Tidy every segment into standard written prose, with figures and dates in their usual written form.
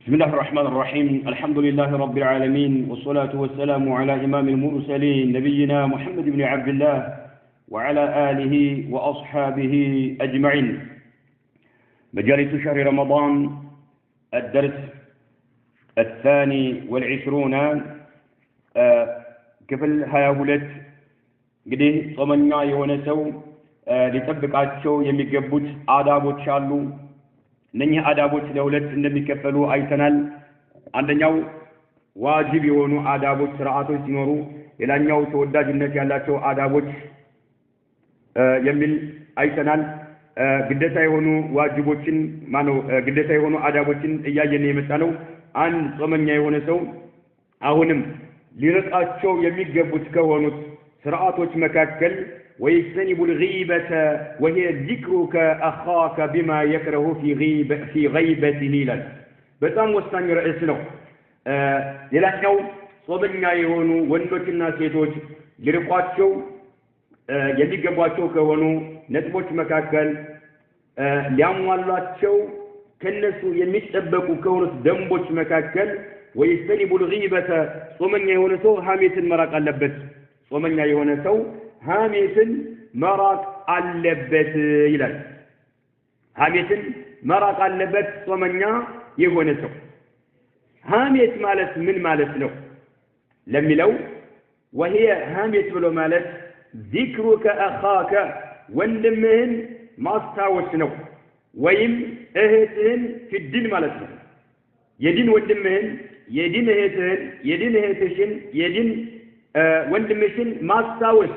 بسم الله الرحمن الرحيم الحمد لله رب العالمين والصلاة والسلام على إمام المرسلين نبينا محمد بن عبد الله وعلى آله وأصحابه أجمعين مجالس شهر رمضان الدرس 22 كفل هايهولت قديه صمنيا يونسو لتبقاتشو يميقبوت آدابوت شالو እነኚህ አዳቦች ለሁለት እንደሚከፈሉ አይተናል። አንደኛው ዋጅብ የሆኑ አዳቦች ስርዓቶች ሲኖሩ ሌላኛው ተወዳጅነት ያላቸው አዳቦች የሚል አይተናል። ግዴታ የሆኑ ዋጅቦችን ግዴታ የሆኑ አዳቦችን እያየን የመጣነው አንድ ጾመኛ የሆነ ሰው አሁንም ሊረቃቸው የሚገቡት ከሆኑት ስርዓቶች መካከል ويجتنب الغيبة وهي ذكرك أخاك بما يكره في غيبته لك በጣም ወሳኝ ርዕስ ነው። ሌላኛው ጾመኛ የሆኑ ወንዶችና ሴቶች ሊርቋቸው የሚገባቸው ከሆኑ ነጥቦች መካከል ሊያሟላቸው ከነሱ የሚጠበቁ ከሆኑት ደንቦች መካከል ويجتنب الغيبة ጾመኛ የሆነ ሰው ሐሜትን መራቅ አለበት። ጾመኛ የሆነ ሰው ሐሜትን መራቅ አለበት ይላል። ሐሜትን መራቅ አለበት ጾመኛ የሆነ ሰው። ሐሜት ማለት ምን ማለት ነው ለሚለው وهي ሐሜት ብሎ ማለት ذكرك أخاك ወንድምህን ማስታወስ ነው ወይም እህትህን في الدين ማለት ነው። የዲን ወንድምህን የዲን እህትህን የዲን እህትሽን የዲን ወንድምሽን ማስታወስ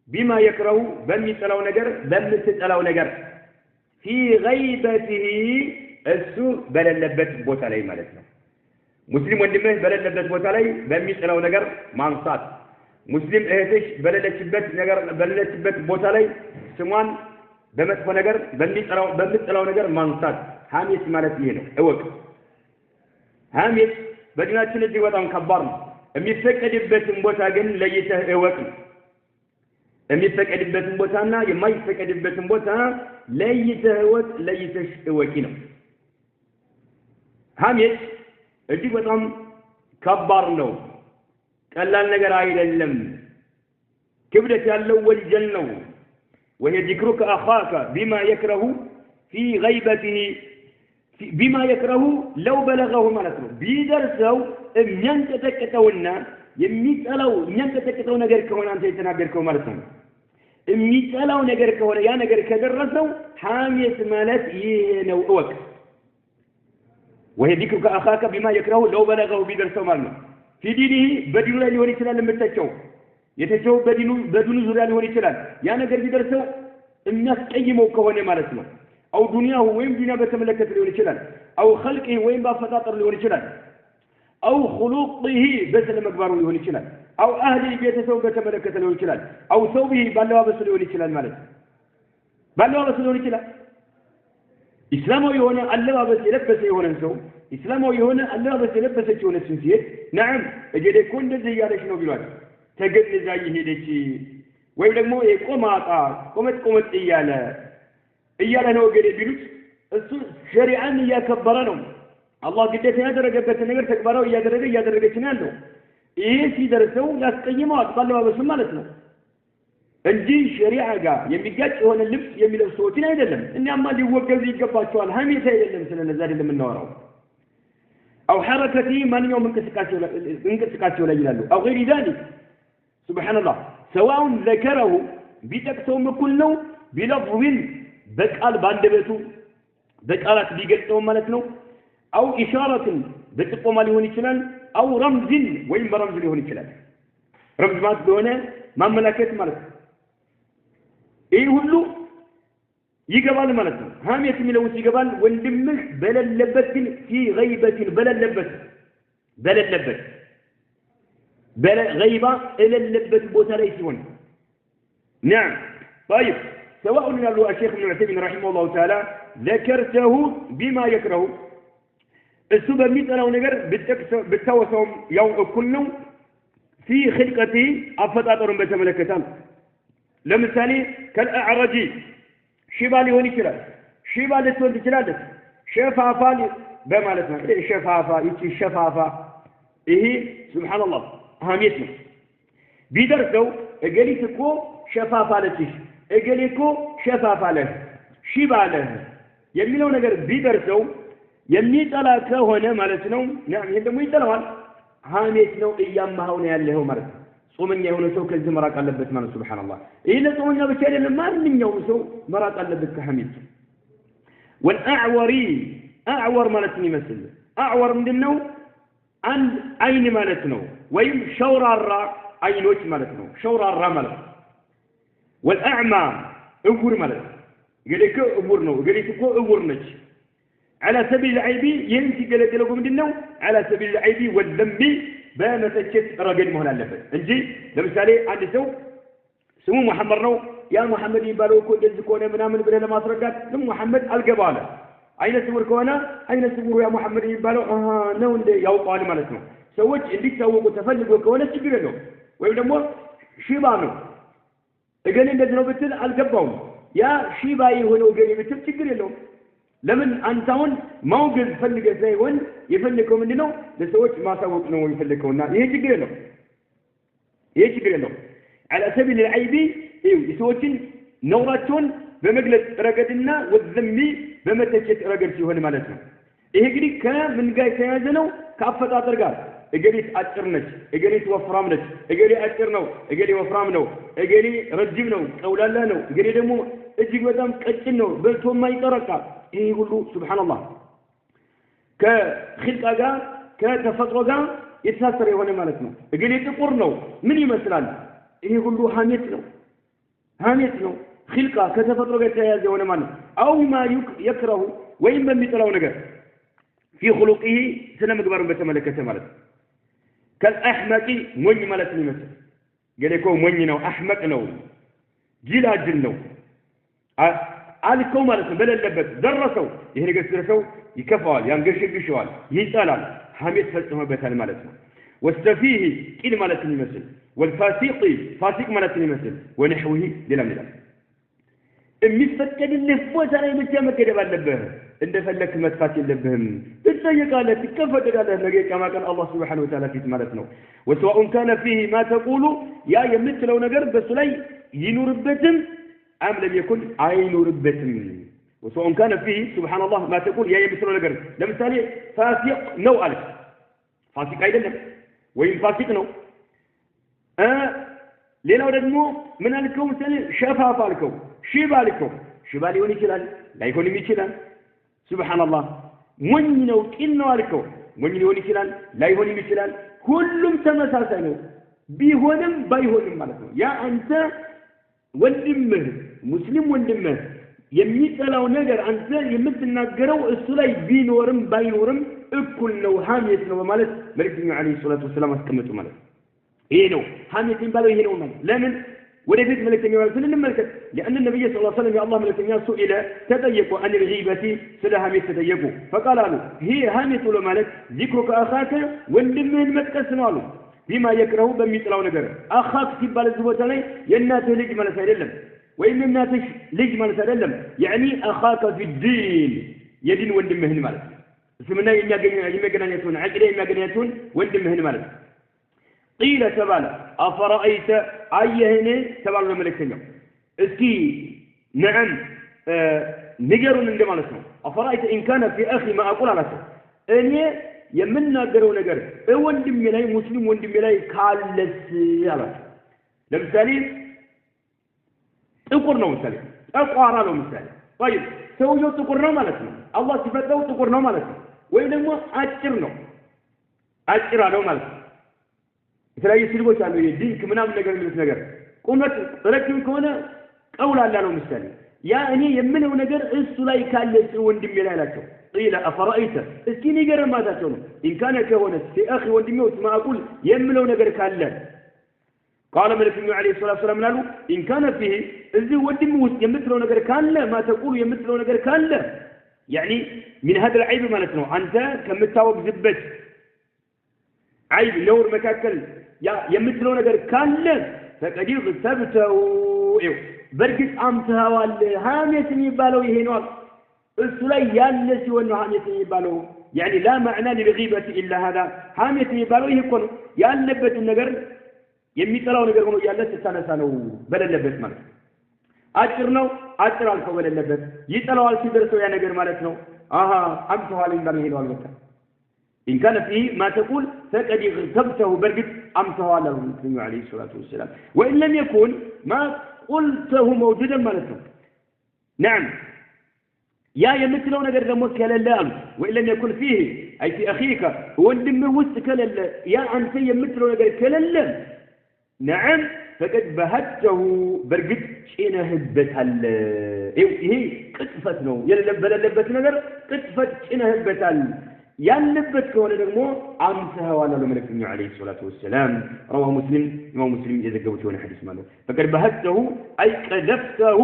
ቢማ የክረው በሚጠላው ነገር በምትጠላው ነገር في غيبته እሱ በሌለበት ቦታ ላይ ማለት ነው። ሙስሊም ወንድምህ በሌለበት ቦታ ላይ በሚጠላው ነገር ማንሳት፣ ሙስሊም እህትሽ በሌለችበት ቦታ ላይ ስሟን በመጥፎ ነገር በሚጠላው ነገር ማንሳት ሐሜት ማለት ይሄ ነው። እወቅ። ሐሜት በዲናችን እጅግ በጣም ከባድ ነው። የሚፈቀድበትን ቦታ ግን ለይተህ እወቅ። የሚፈቀድበትን ቦታና የማይፈቀድበትን ቦታ ለይተህ እወቅ፣ ለይተሽ እወቂ ነው። ሐሜት እጅግ በጣም ከባድ ነው። ቀላል ነገር አይደለም። ክብደት ያለው ወንጀል ነው። وهي ذكرك أخاك بما يكره في غيبته بما يكره لو بلغه ማለት ነው። ቢደርሰው የሚያንቀጠቅጠውና የሚጠላው ነገር ከሆነ አንተ የተናገርከው ማለት ነው። የሚጠላው ነገር ከሆነ ያ ነገር ከደረሰው ሐሜት ማለት ይሄ ነው። እወቅ። وهي ذكرك أخاك بما يكره لو بلغه ቢደርሰው ማለት ነው። في دينه በዲኑ ላይ ሊሆን ይችላል የምትተቸው የተቸው በዲኑ ዙሪያ ሊሆን ይችላል። ያ ነገር ቢደርሰው የሚያስቀይመው ከሆነ ማለት ነው። أو دنياه وين دينا بتملكت ሊሆን ይችላል أو خلقه وين በአፈጣጠር ሊሆን ይችላል أو خلقه بس ለመግባሩ ሊሆን ይችላል أو أهله ቤተሰቡ በተመለከተ ሊሆን ይችላል أو ثوبه ባለባበሱ ሊሆን ይችላል ማለት ባለባበሱ ሊሆን ይችላል። እስላማዊ የሆነ አለባበስ የለበሰ የሆነ ሰው እስላማዊ የሆነ አለባበስ የለበሰች የሆነ ሴት نعم እጀዴ እኮ እንደዚህ ያለች ነው ቢሏት ተገንዛ ይሄደች ወይም ደግሞ ቆመጥ እያለ ነው ገደ ቢሉት እሱ ሸሪዓን እያከበረ ነው። አላህ ግዴታ ያደረገበት ነገር ተግባራው እያደረገች ነው ያለው። ይሄ ሲደርሰው ያስቀይመዋል ባለባበሱ ማለት ነው እንጂ ሸሪዓ ጋር የሚጋጭ የሆነ ልብስ የሚለብሱ ሰዎችን አይደለም። እኛማ ሊወገዙ ይገባቸዋል። ሐሜት አይደለም ስለነዛ አይደለም እናወራው። أو حركتي من يوم انقطاعه لا يلالو أو غير ذلك سبحان الله سواء ذكره بتكتم كله بلفظ بقال باندبتو بقالات بيገልጸው ማለት ነው أو إشارة بتقوم ሊሆን ይችላል أو رمز ወይም በረምዝ ሊሆን ይችላል። ረምዝ ማለት ሆነ ማመላከት ማለት ነው። ይሄ ሁሉ ይገባል ማለት ነው። ሐሜት የሚለው ይገባል ወንድምህ በለለበት ግን في غيبة በለለበት غيبة እለለበት ቦታ ላይ ሲሆን نعم طيب سواء قال الشيخ ابن عثيمين رحمه الله تعالى ذكرته بما يكره እሱ በሚጠላው ነገር ብታወሳውም ያው እኩል ነው። في خلقته አፈጣጠሩን በተመለከተ ለምሳሌ ከልአዕረጂ ሽባ ሊሆን ይችላል። ሽባ ልትሆን ትችላለች። ሸፋፋ በማለት ነው ሸፋፋ ይቺ ሸፋፋ ይሄ ሱብሃንአላህ ሐሜት ነው ቢደርሰው እገሊት እኮ ሸፋፋ ለችሽ እገሊት እኮ ሸፋፋ ለህ ሺባለህ የሚለው ነገር ቢደርሰው የሚጠላ ከሆነ ማለት ነው ነዓም ይሄ ደግሞ ይጠላዋል ሐሜት ነው እያማኸው ነው ያለው ማለት ነው ጾመኛ የሆነ ሰው ከዚህ መራቅ አለበት ማለት ሱብሃንአላህ ይሄ ለጾመኛ ብቻ አይደለም ማንኛውም ሰው መራቅ አለበት ከሐሜት والأعوري أعور مالتني يمثل أعور ምንድነው አንድ አይን ማለት ነው ወይም ሸውራራ አይኖች ማለት ነው ሸውራራ ማለት والأعمى እውር ማለት ገለከ እውር ነው ገለከ እውር ነች على سبيل العيب ينتي ገለገለው ምንድነው على سبيل العيب والذنب በመተቸት ረገድ መሆን አለበት እንጂ ለምሳሌ አንድ ሰው ስሙ መሐመድ ነው ያ መሐመድ ይባለው እኮ እንደዚህ ከሆነ ምናምን ብለ ለማስረዳት ስሙ መሐመድ አልገባለ አይነ ስውር ከሆነ አይነ ስውር ያ መሐመድ ይባለው ነው እንደ ያውቃል ማለት ነው ሰዎች እንዲታወቁ ተፈልጎ ከሆነ ችግር የለው ወይም ደግሞ ሺባ ነው እገሌ እንደዚህ ነው ብትል አልገባውም ያ ሺባ የሆነው ገሌ ብትል ችግር የለው ለምን አንታውን ማውገዝ ፈልገህ ሳይሆን የፈለከው ምንድነው ለሰዎች ማሳወቅ ነው የፈለከውና ይሄ ችግር የለው على سبيل العيب يسوچن نوراتون በመግለጽ ረገድና ወዘሚ በመተቸት ረገድ ሲሆን ማለት ነው ይሄ እንግዲህ ከምን ጋር የተያዘ ነው ከአፈጣጠር ጋር እገሊት አጭር ነች እገሊት ወፍራም ነች እገሊ አጭር ነው እገሊ ወፍራም ነው እገሊ ረጅም ነው ቀውላላ ነው እገሊ ደግሞ እጅግ በጣም ቀጭን ነው በልቶ የማይጠረቃ ይሄ ሁሉ ሱብሃንአላህ ከኺልቃ ጋር ከተፈጥሮ ጋር የተሳሰረ የሆነ ማለት ነው እገሊ ጥቁር ነው ምን ይመስላል ይሄ ሁሉ ሐሜት ነው ኺልቃ ከተፈጥሮ ጋር የተያያዘ የሆነ ማለት አው ማ ይክረሁ ወይም በሚጠላው ነገር في خلقه ስነ ምግባሩን በተመለከተ ማለት ከአህመቂ ሞኝ ማለት ነው ይመስል ገለኮ ሞኝ ነው አህመቅ ነው ጅላጅል ነው አልከው ማለት ነው በለለበት ደረሰው ይሄ ነገር ደረሰው ይከፋዋል ያንገሽግሽዋል ይጣላል ሐሜት ፈጽሞበታል ማለት ነው والسفيه قيل ማለት ነው ይመስል والفاسق فاسق ማለት ነው ይመስል ونحوه ሌላም የሚፈቀድልህ ቦታ ላይ ብቻ መገደብ አለብህ እንደፈለክ መጥፋት የለብህም ትጠየቃለህ ትከፈደዳለህ ነገ ቀማቀን አላህ Subhanahu Wa Ta'ala ፊት ማለት ነው وسواء كان فيه ما تقول ያ የምትለው ነገር በሱ ላይ ይኑርበትም አም ለም يكن አይኑርበትም وسواء كان فيه سبحان الله ما تقول ያ የምትለው ነገር ለምሳሌ ፋሲቅ ነው አልክ ፋሲቅ አይደለም ወይም ፋሲቅ ነው ሌላው ደግሞ ምን አልከው ምሳሌ ሸፋፋ አልከው ሺባ አልከው ሺባ ሊሆን ይችላል ላይሆንም ይችላል ሱብሃንአላህ ሞኝ ነው ቂል ነው አልከው ሞኝ ሊሆን ይችላል ላይሆንም ይችላል ሁሉም ተመሳሳይ ነው ቢሆንም ባይሆንም ማለት ነው ያ አንተ ወንድምህ ሙስሊም ወንድምህ የሚጠላው ነገር አንተ የምትናገረው እሱ ላይ ቢኖርም ባይኖርም እኩል ነው ሐሜት ነው ማለት መልእክተኛው አለይሂ ሰላቱ ወሰለም አስቀመጡ ማለት ይሄ ነው ሐሜት የሚባለው ይሄ ነው ማለት ለምን ወደፊት መልእክተኛው ስንመለከት لأن النبي صلى الله عليه وسلم يا الله መልእክተኛው سئل تጠየቁ عن الغيبة ስለ ሐሜት ተጠየቁ فقال له هي ሐሜት ማለት ذكرك أخاك ወንድምህን መጥቀስ ነው አሉ بما يكره በሚጥላው ነገር أخاك ሲባል እዚህ ቦታ ላይ የእናትህ ልጅ ማለት አይደለም ወይም የእናትህ ልጅ ማለት አይደለም يعني أخاك في الدين የዲን ወንድምህን ማለት እስልምና የሚያገናኘቱን አቂዳ የሚያገናኘቱን ወንድምህን ማለት قيل تبالا أفرأيت أيهن تبالا الملكتين اسكي نعم نجرون عندما نسمع أفرأيت إن كان في أخي ما أقول على سو أني يمنا جرو نجر وندم ملاي مسلم وندم ملاي كالس يلا لمثالي تقرنا مثالي أقارا له مثالي طيب سووا تقرنا مالتنا الله سبحانه تقرنا مالتنا وإذا ما أشرنا له مالتنا የተለያዩ ስልቦች አሉ የዲንክ ምናምን ነገር የሚሉት ነገር ቁመት ረጅም ከሆነ ቀውል አለ ነው ምሳሌ ያ እኔ የምለው ነገር እሱ ላይ ካለ ወንድሜ ላይ አላቸው قيل أفرأيت እስኪ ንገረን ማታቸው ነው إن كان كهونه في أخي ወንድሜ ما أقول የምለው ነገር ካለ قال መልእክተኛው عليه الصلاة والسلام ላሉ إن كان فيه እዚህ ወንድሜ ውስጥ የምትለው ነገር ካለ ما تقول የምትለው ነገር ካለ يعني من هذا العيب ማለት ነው አንተ ከምታወግዝበት عيب نور مكاكل يا يمثلوا ነገር ካለ فقد غتبتو በርግጥ አምተዋል ሐሜት የሚባለው ይሄ ነው እሱ ላይ ያለ ሲሆን ሐሜት የሚባለው يعني لا معنى للغيبة إلا هذا حامية يبالو يكون يالبت النجر يميتلاو نجر هو يالله تسانسانو بللبت ማለት አጭር ነው አጭር አልፎ በለለበት ይጠላዋል ሲደርሰው ያ ነገር ማለት ነው አምተዋል እንዳለ ሄዷል በቃ إن كان فيه ما تقول فقد اغتبته برقد أمته على النبي عليه الصلاة والسلام وإن لم يكن ما قلته موجودا مالته نعم يا يمثلون نقر دموت كالله وإن لم يكن فيه أي في أخيك وندم وست كالله يا أنت يمثلون نقر كالله نعم فقد بهته برقد شئنا هبتها هي قطفت نو يلبت نقر قطفت شئنا هبتها ያለበት ከሆነ ደግሞ አምሰዋል አለ መልእክተኛ አለይሂ ሰላቱ ወሰለም رواه مسلم ኢማም ሙስሊም የዘገቡት የሆነ ሐዲስ ማለት فقد بهته أي قذفته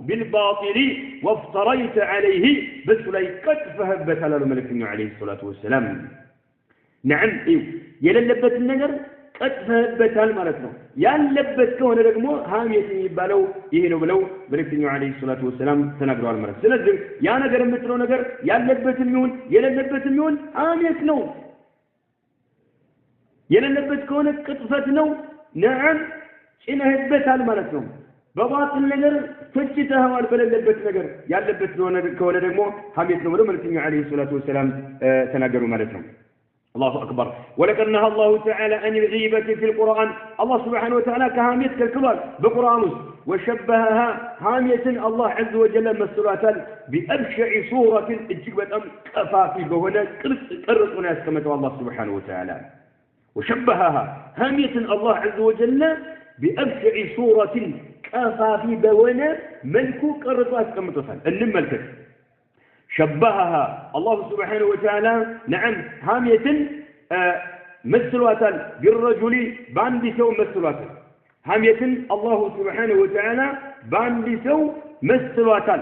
بالباطل وافتريت عليه بس لا يكتفهبت على الملكتኛ عليه الصلاة والسلام نعم የሌለበት ነገር ቀጥፈበታል ማለት ነው ያለበት ከሆነ ደግሞ ሐሜት የሚባለው ይሄ ነው ብለው መልእክተኛው አለይሂ ሰላቱ ወሰለም ተናግረዋል ማለት ስለዚህ ያ ነገር የምትለው ነገር ያለበትም ይሁን የሌለበትም ይሁን ሐሜት ነው የሌለበት ከሆነ ቅጥፈት ነው ነዓም ጭነህበታል ማለት ነው በባጥል ነገር ፍጭተዋል በሌለበት ነገር ያለበት ከሆነ ደግሞ ሐሜት ነው ብለው መልእክተኛው አለይሂ ሰላቱ ወሰለም ተናገሩ ማለት ነው الله أكبر ولقد نهى الله تعالى عن الغيبة في القرآن الله سبحانه وتعالى كهامية كالكبار بقرآن وشبهها هامية الله عز وجل مسراتا بأبشع صورة الجبة كفافي بهنا قرص ناس كما الله سبحانه وتعالى وشبهها هامية الله عز وجل بأبشع صورة كفافي بهنا ملكو قرص ناس كما النملكة شبهها الله سبحانه وتعالى نعم هامية مثلواتا بالرجل باندي سو مثلواتا هامية الله سبحانه وتعالى باندي سو مثلواتا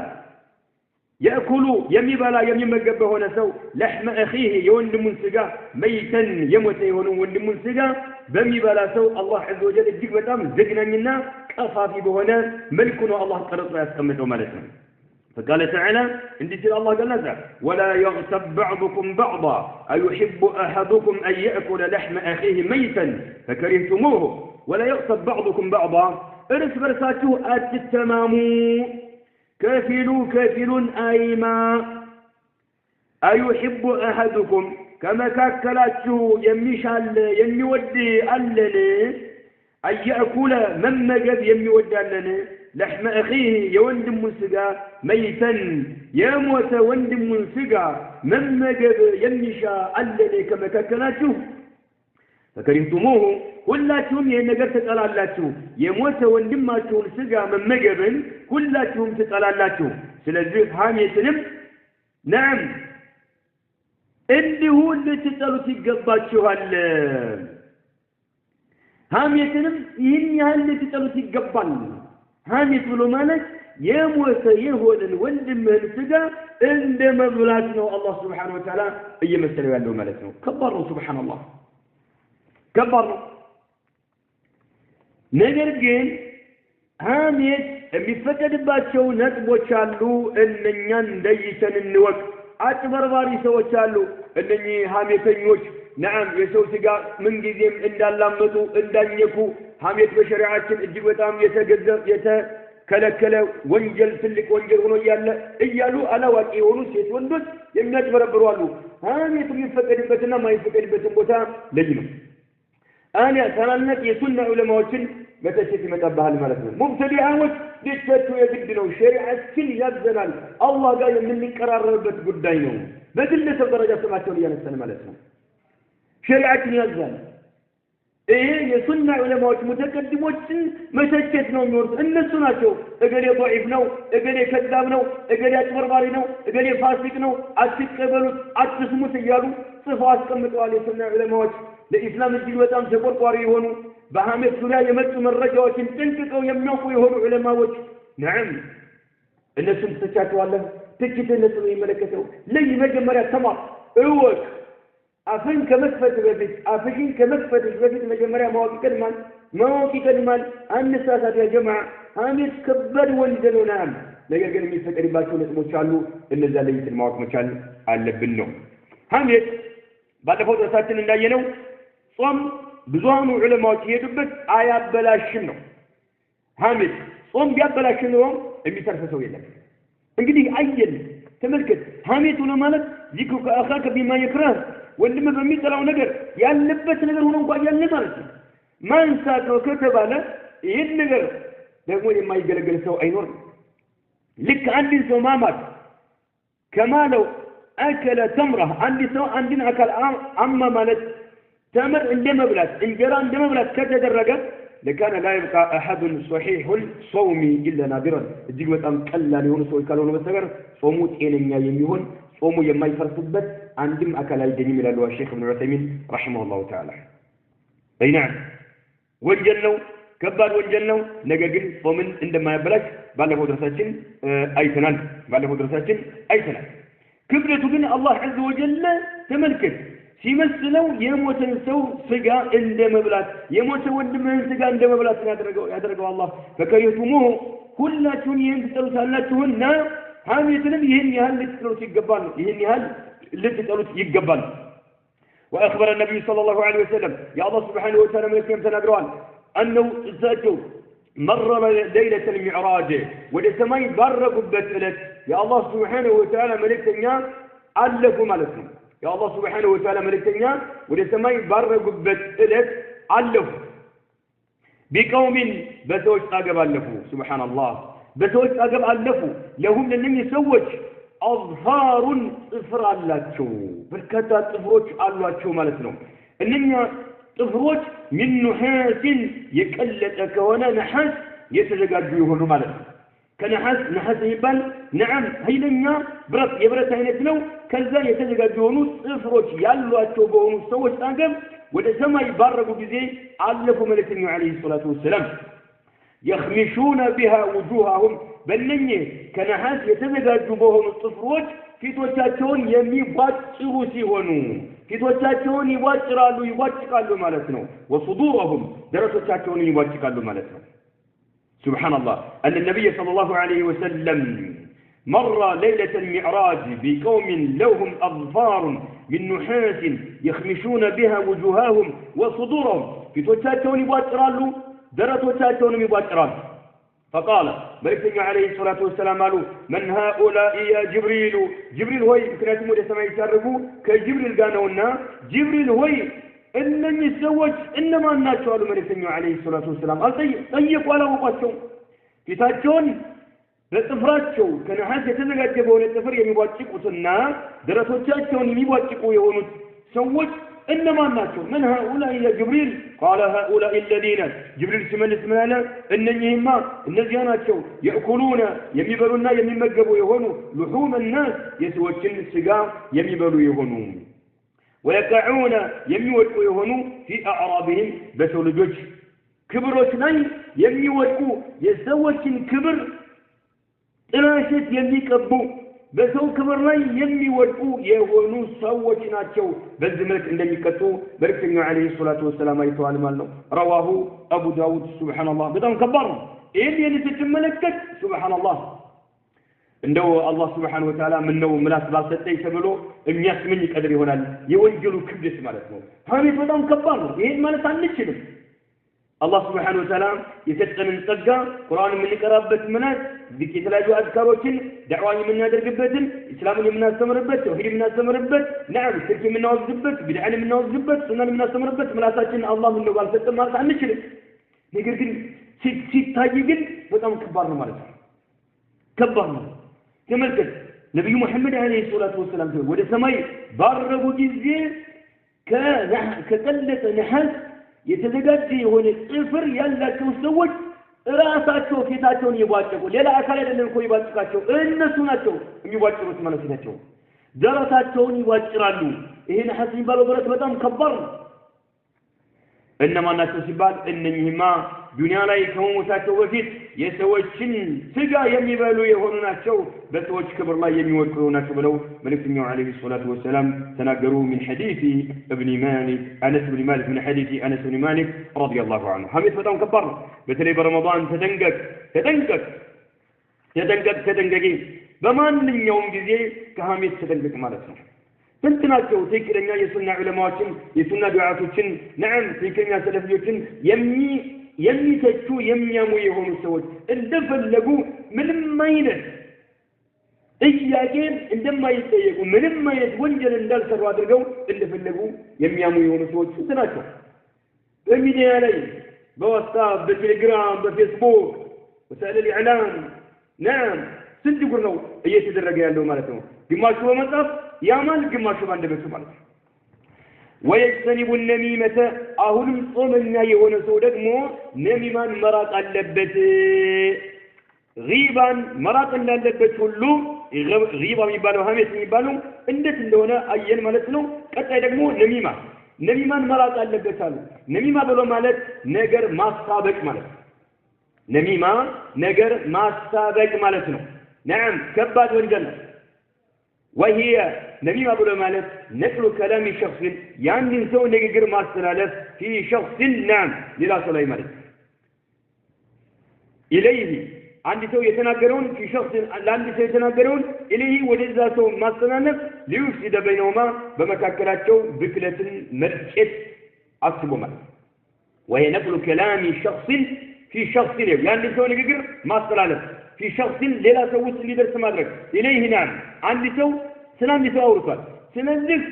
يأكل يمي بلا يمي مقبه نسو لحم أخيه يوند منسقا ميتا يموت يوند منسقا بمي بلا سو الله عز وجل الجيك بتام زقنا منا كفافي بهنا ملكنا الله قرصنا يسكمته مالتنا فقال تعالى عندي سيد الله قال نزع ولا يغتب بعضكم بعضا أيحب أحدكم أن يأكل لحم أخيه ميتا فكرهتموه ولا يغتب بعضكم بعضا ارس برساته التمام كافل أيما أيحب أحدكم كما كاكلاته يمشال يمودي ألني أن يأكل من مجد يمودي ألني لحم أخيه يوندم منسقا ميتا يموت وندم منسقا من مجد يمشى ألني كما كاكلاته فكرهتموه كلاتهم ينقر تتقلالاتهم يموت وندماتهم منسقا من مجد كلاتهم تتقلالاتهم سلزيق هاميتنم نعم اللي هو اللي تتقلوا تقباتشوها هاميتنم إني اللي تتقلوا تقبال هاميت ولو مالك يموت يهودا وندم منسقا عندما بلاتنا الله سبحانه وتعالى أي مسألة يالله مالتنا كبروا سبحان الله كبروا نجرجين هاميت የሚፈቀድ ባቸው ነጥቦች አሉ እነኛን ለይተን እንወቅ አጭበርባሪ ሰዎች አሉ እነኚህ ሐሜተኞች نعم የሰው ስጋ ምን ጊዜም እንዳላመጡ እንዳኘኩ ሐሜት በሸሪዓችን እጅግ በጣም የተከለከለ ወንጀል ትልቅ ወንጀል ሆኖ እያሉ አላዋቂ የሆኑ ሴት ወንዶች የሚያጭበረብሩ አሉ ሐሜት የሚፈቀድበትና ማይፈቀድበትን ቦታ ለይ ነው አና ታላላቅ የሱና ዑለማዎችን በተሽት ይመጣባል ማለት ነው ሙብተዲዓዎች ሊተቹ የግድ ነው ሸሪዓችን ያዘናል አላህ ጋር የምንቀራረብበት ጉዳይ ነው በግለሰብ ደረጃ ስማቸውን ያነሳን ማለት ነው ሸሪዓችን ያዘናል ይሄ የሱና ዑለማዎች ሙተቀድሞችን መተቸት ነው የሚወርድ እነሱ ናቸው እገሌ ضعيف ነው እገሌ ከዛብ ነው እገሌ አጭበርባሪ ነው እገሌ ፋሲቅ ነው አትቀበሉት አትስሙት እያሉ ጽፈው አስቀምጠዋል የሱና ዑለማዎች ለኢስላም እጅግ በጣም ተቆርቋሪ የሆኑ በሐሜት ዙሪያ የመጡ መረጃዎችን ጠንቅቀው የሚያውቁ የሆኑ ዑለማዎች نعم እነሱን ተቻቸዋለህ ትችት እነሱ የሚመለከተው ለይ መጀመሪያ ተማር እወቅ አፍን ከመክፈት በፊት አፍሽን ከመክፈት በፊት መጀመሪያ ማወቅ ይቀድማል አንሳሳት ያ ጀማዓ ሐሜት ከባድ ወንጀል ነው ነገር ግን የሚፈቀድባቸው ነጥቦች አሉ እነዛ ለይተን ማወቅ መቻል አለብን ነው ሐሜት ባለፈው ደርሳችን እንዳየነው ጾም ብዙሃኑ ዑለማዎች የሄዱበት አያበላሽም ነው። ሐሜት ጾም ቢያበላሽ ነው የሚተርፍ ሰው የለም። እንግዲህ አየን ተመልከት ሐሜት ነው ማለት ዚክሩ ከአኻከ ቢማ ይክራህ ወንድም በሚጠላው ነገር ያለበት ነገር ሆኖ እንኳን ያለ ማለት ነው። ማንሳት ነው ከተባለ ይህን ነገር ደግሞ የማይገለገል ሰው አይኖርም። ልክ አንድን ሰው ማማት ከማለው አከለ ተምረህ አንድ ሰው አንድን አካል አማ ማለት ተምር እንደመብላት እንጀራ እንደመብላት ከተደረገ لكان لا يبقى أحد صحيح الصوم إلا نادرا እጅግ በጣም ቀላል የሆኑ ሰዎች ካልሆነ በስተቀር ጾሙ ጤነኛ የሚሆን ጾሙ የማይፈርስበት አንድም አካል አይገኝም ይላሉ ሼክ ኢብኑ ዑሰይሚን ረሂመሁላሁ ተዓላ። አይና ወንጀል ነው ከባድ ወንጀል ነው። ነገር ግን ጾምን እንደማያበላሽ ባለፈው ድረሳችን አይተናል። ክብደቱ ግን አላህ ዐዘ ወጀል ተመልከት ሲመስለው የሞተን ሰው ስጋ እንደመብላት የሞተ ወንድምህን ስጋ እንደመብላት ያደረገው አላህ ፈከሪቱሙሁ ሁላችሁን ይህን ትጠሉታላችሁና ሐሜትንም ይህን ያህል ልትጠሉት ይገባል። وأخبر النبي صلى الله عليه وسلم يا الله سبحانه وتعالى من يسلم تناقران أنه إزاته مر ليلة المعراج ودى سماي بارقوا بسألت يا الله سبحانه وتعالى ملكتنا ألفوا ملكنا يا الله سبحانه وتعالى ملكتنا ودى سماي بارقوا بسألت ألفوا بقوم بزوج أقب ألفوا سبحان الله بزوج أقب ألفوا لهم لن يسوج أظهار صفر አላቸው በርካታ ጥፍሮች አሏቸው ማለት ነው። እነኛ ጥፍሮች من نحاس የቀለጠ ከሆነ ነሐስ የተዘጋጁ ይሆኑ ማለት ነው። ከነሐስ ይባል نعم ኃይለኛ ብረት የብረት አይነት ነው። ከዛ የተዘጋጁ የሆኑ ጥፍሮች ያሏቸው በሆኑ ሰዎች ታገም ወደ ሰማይ ባረጉ ጊዜ አለፉ መልእክተኛው አለይሂ ሰላቱ ወሰለም يخمشون بها وجوههم በእነኚ ከነሐስ የተዘጋጁ በሆኑ ጥፍሮች ፊቶቻቸውን የሚቧጭሩ ሲሆኑ ፊቶቻቸውን ይቧጭቃሉ ማለት ነው። وصدورهم ደረቶቻቸውን ይቧጭቃሉ ማለት ነው። سبحان الله أن النبي صلى الله عليه وسلم مر ليلة المعراج بقوم لهم أظفار من نحاس يخمشون بها وجوههم وصدورهم ፊቶቻቸውን ይቧጭራሉ ደረቶቻቸውን ይቧጭራሉ فقال ملكنا عليه الصلاة والسلام قالوا من هؤلاء يا جبريل هوي كنتم ودى سماء يسارقوا كجبريل قالونا جبريل هوي إنني سوج إنما الناس قالوا ملكنا عليه الصلاة والسلام قال طيب ولا وقتهم في تاجون لتفراتشو كان حاسة تنقجبون التفر يميبواتشكوا سنة درسوتشاتشون يميبواتشكوا يهونوا سوج إنما الناس من هؤلاء يا جبريل قال هؤلاء الذين جبريل سمعنا إنما النزيانات يأكلون يميبلون يميمجبوا يهونوا لحوم الناس يسوتشن السجار يميبلوا يهونوا ويقعون يميوتوا يهونوا في أعرابهم بسولجوج كبروتناي يميوتوا يسوتشن كبر تناشت يميكبوا በሰው ክብር ላይ የሚወድቁ የሆኑ ሰዎች ናቸው። በዚህ መልክ እንደሚቀጡ መልእክተኛው አለይሂ ሰላቱ ወሰላም አይተዋል ማለት ነው። ረዋሁ አቡ ዳውድ ሱብሃንአላህ በጣም ከባድ ነው። ይሄን ስትመለከት ሱብሃንአላህ እንደው አላህ ሱብሃነሁ ወተዓላ ምን ነው ምላስ ባሰጠኝ ተብሎ የሚያስመኝ ቀድር ይሆናል የወንጀሉ ክብደት ማለት ነው። ሐሜት በጣም ከባድ ነው። ይሄን ማለት አንችልም። الله سبحانه وتعالى يتقن الصقا قرآن من يقرأበት منات ذكر የተለያዩ አዝካሮችን ዳዕዋን የምናደርግበትን እስላምን የምናስተምርበት ተውሂድ የምናስተምርበት نعم ሽርክ የምናወግዝበት ቢድዓን የምናወግዝበት ሱናን የምናስተምርበት ምላሳችን አላህ ምን ነው ባልሰጠን ማለት አንችልም። ነገር ግን ሲታይ ግን በጣም ከባድ ነው ማለት ነው። ከባድ ነው። ተመልከት ነብዩ መሐመድ አለይሂ ሰላቱ ወሰለም ወደ ሰማይ ባረጉ ጊዜ ከቀለጠ ነሐስ የተዘጋጀ የሆነ ጥፍር ያላቸው ሰዎች ራሳቸው ፊታቸውን ይቧጭቁ ሌላ አካል አይደለም እኮ ይቧጭቃቸው እነሱ ናቸው የሚቧጭሩት ማለት ናቸው። ደረታቸውን ይቧጭራሉ። ይሄን ሐሰን ባለው ብረት በጣም ከባድ ነው። እነማ ናቸው ሲባል እነኚህማ ዱንያ ላይ ከመሞታቸው በፊት የሰዎችን ስጋ የሚበሉ የሆኑ ናቸው በሰዎች ክብር ላይ የሚወድቁ ናቸው ብለው መልእክተኛው አለይሂ ሰላቱ ወሰላም ተናገሩ። من حديث ابن مالك انس بن مالك من حديث انس بن مالك رضي الله عنه ሐሜት በጣም ከባድ ነው። በተለይ በረመዳን ተጠንቀቅ በማንኛውም ጊዜ ከሐሜት ተጠንቀቅ ማለት ነው። ስንትናቸው ትክክለኛ የሱና ዑለማዎችን የሱና ዱዓቶችን ነዓም ትክክለኛ ሰለፊዮችን የሚተቹ የሚያሙ የሆኑ ሰዎች እንደፈለጉ ምንም አይነት ጥያቄ እንደማይጠየቁ ምንም አይነት ወንጀል እንዳልሰሩ አድርገው እንደፈለጉ የሚያሙ የሆኑ ሰዎች ስንትናቸው በሚዲያ ላይ በዋትስአፕ በቴሌግራም በፌስቡክ ወሰائل الاعلام نعم ስንት ጉር ነው እየተደረገ ያለው ማለት ነው ግማሹ በመጻፍ ያማል ግማሹ ባንደበቱ ማለት ነው ويجتنب النميمة አሁንም ጾመኛ የሆነ ሰው ደግሞ ነሚማን መራቅ አለበት غيبان መራቅ እንዳለበት ሁሉ غيባ የሚባለው ሐሜት የሚባለው እንዴት እንደሆነ አየን ማለት ነው ቀጣይ ደግሞ ነሚማን መራቅ አለበት አሉ ነሚማ ብሎ ማለት ነገር ማሳበቅ ማለት ነው ነሚማ ነገር ማሳበቅ ማለት ነው نعم ከባድ ወንጀል ነው وهي نميمة بلو مالت نقل كلام شخص يعني سو نجر ما استلالف في شخص نعم للا صلاة مالت إليه عندي سو يتناقرون في شخص عندي سو يتناقرون إليه ولذا سو ما استلالف ليفسد بينهما بمكاكلات شو بكلة مرشد أصبو مالت وهي نقل كلام شخص في شخص يعني سو نجر ما استلالف في شخص للا سوت اللي درس مدرك إليه نعم عندي سو سلام سو أورطال سنزف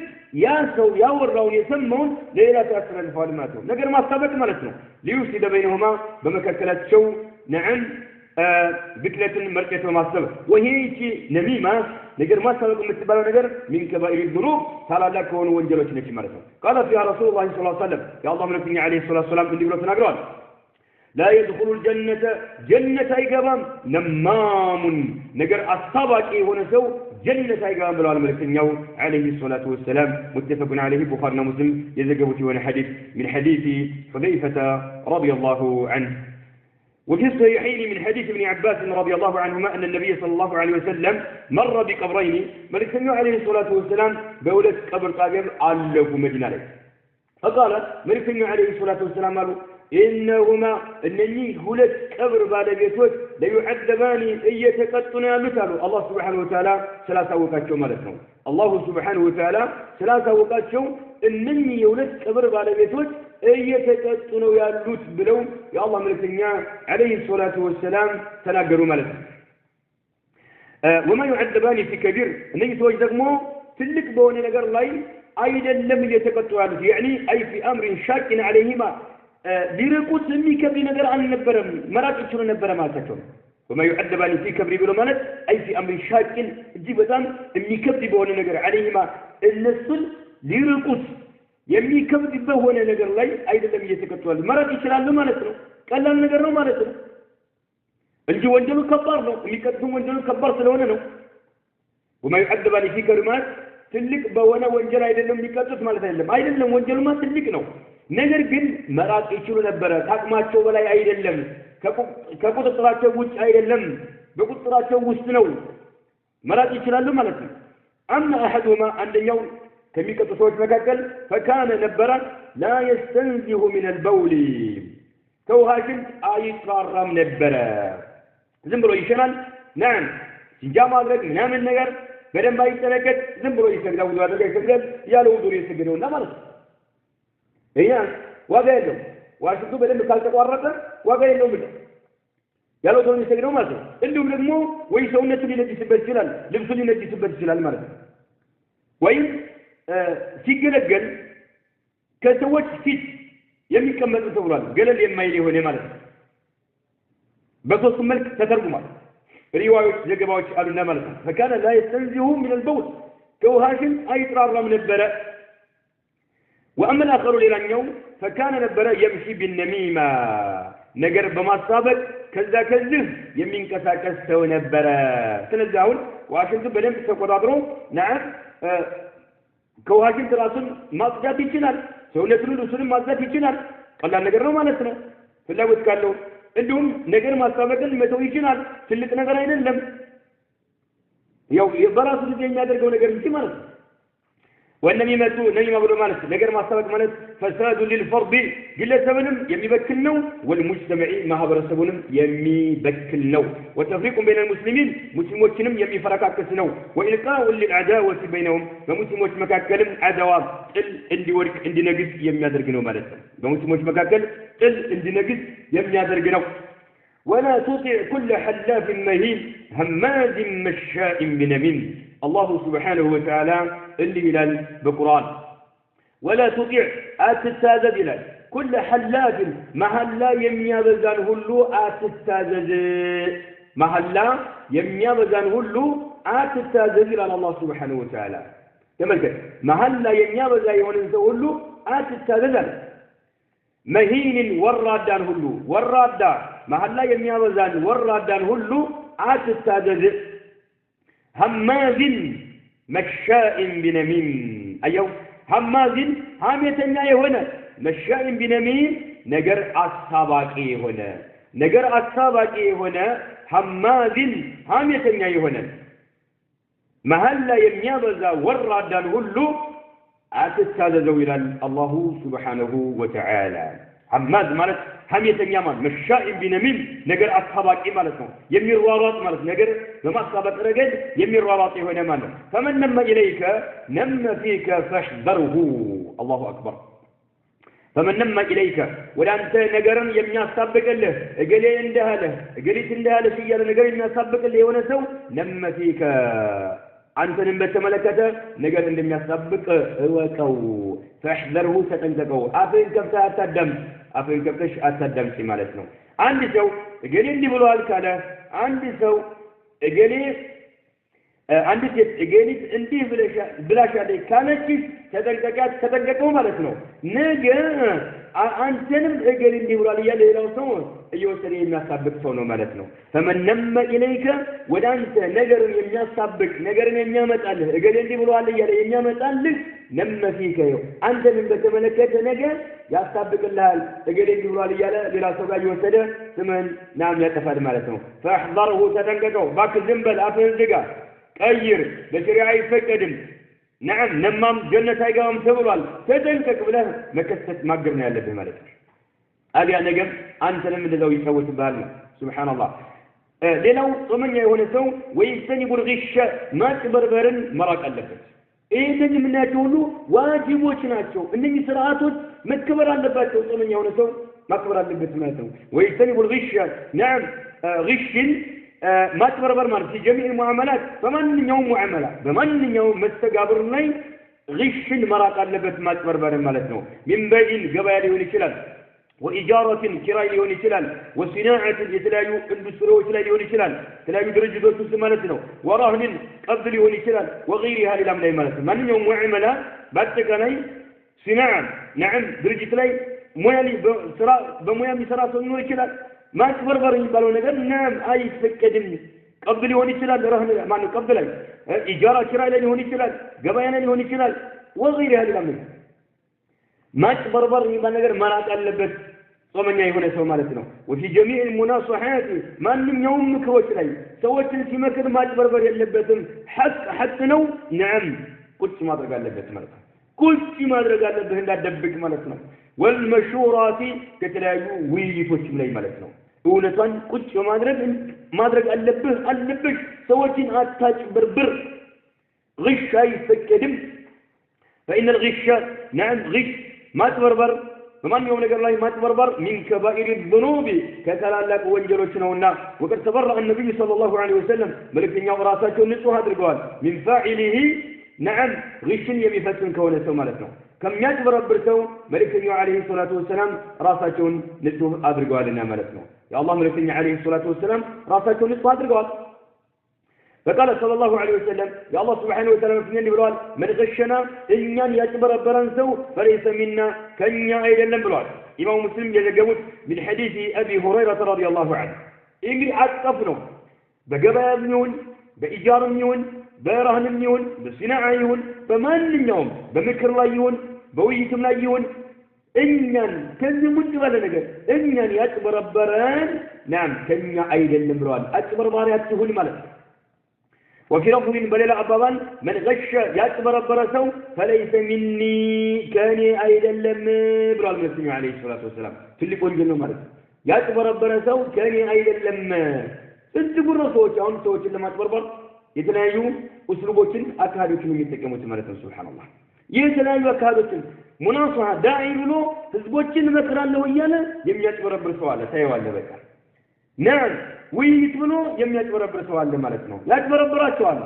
يا سو يا وراون يسمون للا تأثر الفالماته نقر ما سبق مالتنا ليفسد بينهما بمكاكلات شو نعم بكلة مركة وما سبق وهي نميمة نقر ما سبق متبالو نقر من كبائر الذنوب تعالى لك هون وانجلوش نكي مالتنا قال فيها رسول الله صلى الله عليه وسلم يا الله من عليه الصلاة والسلام اللي بلو تنقران لا يدخل الجنة جنة أيقام نمام نقر الصباكي ونسو جنة أيقام بلو الملكين عليه الصلاة والسلام متفق عليه بخارنا مسلم يزقبتي وانا حديث من حديث حذيفة رضي الله عنه وفي الصحيحين من حديث ابن عباس رضي الله عنهما أن النبي صلى الله عليه وسلم مر بقبرين ملكين عليه الصلاة والسلام بولد قبر قابر علّه مدينة عليه فقال ملكين عليه الصلاة والسلام قالوا إنهما إنني هلت قبر بعد بيتوت لا يعذبان يتقطنا مثله الله سبحانه وتعالى ثلاثة وقاتشو مالتهم الله سبحانه وتعالى ثلاثة وقاتشو إنني هلت قبر بعد بيتوت يتقطنا يالوت بلو يا الله ملكنا عليه الصلاة والسلام تناقروا مالتهم وما يعذبان في كبير إنني توجدك مو تلك بوني نقر لاي أيضا لم يتقطوا يعني أي في أمر شاك عليهما ሊርቁት የሚከብድ ነገር አልነበረም መራቅ ይችሉ ነበር ማለታቸው وما يعذبان في كبر ብሎ ማለት አይ في امر شاق እጅግ በጣም የሚከብድ በሆነ ነገር عليهما እነሱን ሊርቁት የሚከብድ በሆነ ነገር ላይ አይደለም እየተከተሉ መራቅ ይችላሉ ማለት ነው ቀላል ነገር ነው ማለት ነው እንጂ ወንጀሉ ከባድ ነው የሚቀጥሉ ወንጀሉ ከባድ ስለሆነ ነው وما يعذبان في كبر ማለት ትልቅ በሆነ ወንጀል አይደለም የሚቀጡት ማለት አይደለም ወንጀሉማ ትልቅ ነው ነገር ግን መራቅ ይችሉ ነበር ታቅማቸው በላይ አይደለም ከቁጥጥራቸው ውጭ አይደለም በቁጥጥራቸው ውስጥ ነው መራቅ ይችላሉ ማለት ነው أما أحدهما አንደኛው ከሚቀጡ ሰዎች መካከል فكان ነበር لا يستنزه من البول ከውሃሽን አይጣራም ነበር ዝም ብሎ ይሸናል نعم ሲንጃ ማድረግ ምናምን ነገር በደንብ አይተነከት ዝም ብሎ ይሰግዳል ወደ አደጋ ይሰግዳል ያለው ዱር ይሰግደውና ማለት ነው እያ ወገደው ዋሽቱ በደንብ ካልተቋረጠ ወገደው ብለ ያለው ዱር ይሰግደው ማለት ነው እንዲሁም ደግሞ ወይ ሰውነቱ ሊነጅስበት ይችላል ልብሱ ሊነጅስበት ይችላል ማለት ነው ወይ ሲገለገል ከሰዎች ፊት የሚቀመጥ ተብሏል ገለል የማይል የሆነ ማለት ነው በሶስት መልክ ተተርጉሟል رواية زجباوش قالوا لنا مالك فكان لا يستنزه من البول كوهاشن أيطرار من البراء وأما الآخر للنيوم فكان البراء يمشي بالنميمة نجر بما السابق كذا كذب يمين كسا كستو البراء تنزعون وعشان تبدأ تقدروا نعم كوهاشن تراسل ما تجات يجنال سولة رسول ما تجات يجنال قال نجر ما نسنا في الله وتكلم እንደውም ነገር ማስተባበል መተው ይችላል ትልቅ ነገር አይደለም ያው በራሱ ጊዜ የሚያደርገው ነገር እንጂ ማለት ነው والنميمة نميمة بلو مالت نقر ما سبق مالت فساد للفرد قل سبنم يمي بكلنو والمجتمعي ما هبر سبنم يمي بكلنو وتفريق بين المسلمين مسلموتشنم يمي فركاكسنو وإلقاء للعداوة بينهم فمسلموت مكاكلم عداوات اللي ورك عندي نقص يمي أدرقنو مالت فمسلموت مكاكل عندي نقص يمي أدرقنو ولا تطع كل حلاف مهين هماز مشاء بنميم الله سبحانه وتعالى اللي إلى بالقرآن ولا تطع أتستاذد إلى كل حلاف محلا يميابزان هلو أتستاذد محلا يميابزان هلو أتستاذد إلى الله سبحانه وتعالى تملك محلا يميابزان هلو أتستاذد مهين ورادان هلو ورادان محلا يميابزان ورادان هلو أتستاذد هماز مشاء بنميم أيوه هماز هاميتنا هنا مشاء بنميم نجر السابقي هنا نجر السابقي هنا هماز هاميتنا هنا محلا يميابزا ورادان هلو أتستاذذوا إلى الله سبحانه وتعالى هماز مالت هميتن يمان مشاء بنميم نجر أصحابك مالتهم يمير وارات مالت نجر بما أصحابك رجل يمير وارات هنا ماله فمن نم إليك نم فيك فاحذره الله أكبر فمن نم إليك ولا أنت نجرا يمني أصحابك له قلي عندها له قليت عندها له شيء نجر يمني أصحابك له ونسو نم فيك أنت نمت ملكته نجر عندما يصحابك وكو فاحذره ستنتقو أفين كفتها تدم أفين كفتش أتدم سمالتنا عندي سو قليل دي بلوال كاله عندي سو قليل عندي قليل انتي بلاش عليه كانت تدنقو مالتنا نجا أنتنم قليل دي بلوال يالي لو سوون يوسري الناس سابق سونو مالتنا فمن نم إليك ودانت نجر يميا سابق نجر يميا متأله قليل دي بلوال يالي يميا متأله نم فيك يو أنت من بتملكت نجا يا سابق الله قليل دي بلوال يالا للا سوغا يوسده ثمن نعم يتفاد مالتنا فاحضره تدنقو باك الزنبل أفن زقا كير بشريعي فكدم نعم نمام جنة هايقام سبوال تدنقك بله مكستت مقرنا يالا بمالتنا أبي نجم أنت لم تزوي سوت بالنا سبحان الله ليلو طمن يهون سو ويستني الغش ما تبربرن مراك ألفت إيه تجي منا تقولوا واجبوش ناتشو إنني سرعاتوش ما تكبر ألفت طمن يهون سو ما تكبر ألفت ما سو ويستني الغش نعم غش ما تبربر مر في جميع المعاملات فمن يوم معاملة بمن يوم مستقابرني غش مراك ألفت ما تبربر مالتنا من بين قبائل ونشلال وإجارة كراي ليوني شلال وصناعة يتلايو اندستريو يتلايو ليوني شلال تلايو درجة تسمانتنا ورهن قبض ليوني شلال وغيرها للأمر مالتنا من يوم معملة بعدكناي صناعة نعم درجة تلاي موالي بمويا مسرات ليوني شلال ما تبربر يبالون نقول نعم أي فكدني قبض ليوني شلال رهن ما نقبض لي إجارة كراي ليوني شلال قباينا ليوني شلال وغيرها للأمر ما تبربر يبان نقول ما نقلبت ومن يهون سو مالتنا وفي جميع المناصحات ما من يوم مكوش لي سويت في مكان ما تبربر يلبتم حتى نو نعم قلت ما درجال لبت مالتنا قلت ما درجال لبت هندا دبك مالتنا والمشورات كتلايو ويفوش ملي مالتنا ونتان قلت ما درجال لبش سويت أتاج بربر غش أي فكدم فإن الغش نعم غش ما تبربر فمن يوم نقول الله ما تبربر من كبائر الذنوب كتلالك وانجلوشنا وقد تبرأ النبي صلى الله عليه وسلم ملك النيوم راساته نسوها درقوال من فاعله نعم غشن يبي فتن كونه سومالتنا كم يتبربر سو ملك النيوم عليه الصلاة والسلام راساته نسوها درقوالنا مالتنا يا الله ملك النيوم عليه الصلاة والسلام راساته نسوها درقوال فقال صلى الله عليه وسلم يا الله سبحانه وتعالى في بلوال من غشنا إنيان يتبر برنسو فليس منا كنيا أيضا لم بلوال إمام مسلم يجاوب من حديث أبي هريرة رضي الله عنه إني أتقفنه بقبا يبنون بإيجار يون برهن يون بصناعة يون فمن اليوم بمكر لا يون بويتم لا يون إنيان كني مجبل نجد إنيان يتبر بران نعم كنيا أيضا لم بلوال أتبر باريات سهول ملك وفي لفظ بليل أبابان من غش يعتبر برسو فليس مني كان أيضا لم برا المسلم عليه الصلاة والسلام في اللي قول جنو مرد يعتبر برسو كان أيضا لم تنتبر رسوك عن سوك لما تبربر يتلايو أسلوبوكين أكادوكين يتكموت مرد سبحان الله يتلايو أكادوكين مناصحة داعي له تزبوكين مكران له إيانا يم يعتبر برسواله سيوال لبكا نعم ويت ብሎ የሚያጭበረብረው አለ ማለት ነው ያጭበረብራቸዋል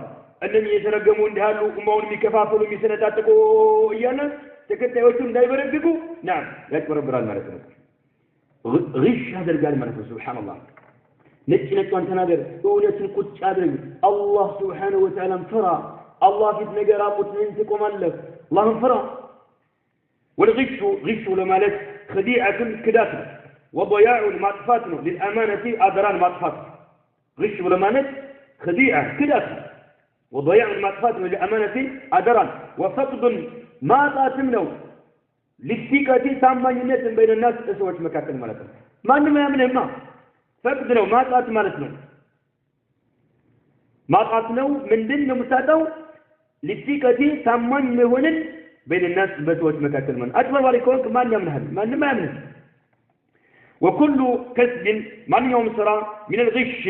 እነኚህ የተረገሙ እንዳሉ ኡማውን የሚከፋፈሉ የሚሰነጣጥቁ እያለ ተከታዮቹ እንዳይበረግጉ ናም ያጭበረብራል ማለት ነው غش ያደርጋል ማለት ነው ሱብሃንአላህ ነጭነቷን ተናገር እውነትን ቁጭ አድርግ አላህ ሱብሃነሁ ወተዓላ ፍራ አላህ ፊት ነገር አቁትን ትቆማለህ አላህን ፍራ والغش ለማለት خديعة كدات وضياع المعطفات للأمانة أدران معطفات غش والأمانة خديعة كده وضياع المعطفات للأمانة أدران وفقد ما تاتمنه للثقة تامينة بين الناس أسوأ مكاتل مالتنا ما أنما يمنه ما فقدنا ما تات مالتنا ما تاتنه من دين متاتو للثقة تامينة بين الناس أسوأ مكاتل مالتنا أجمل عليكم ما أنما يمنه وكل كسب من يوم سرى من الغش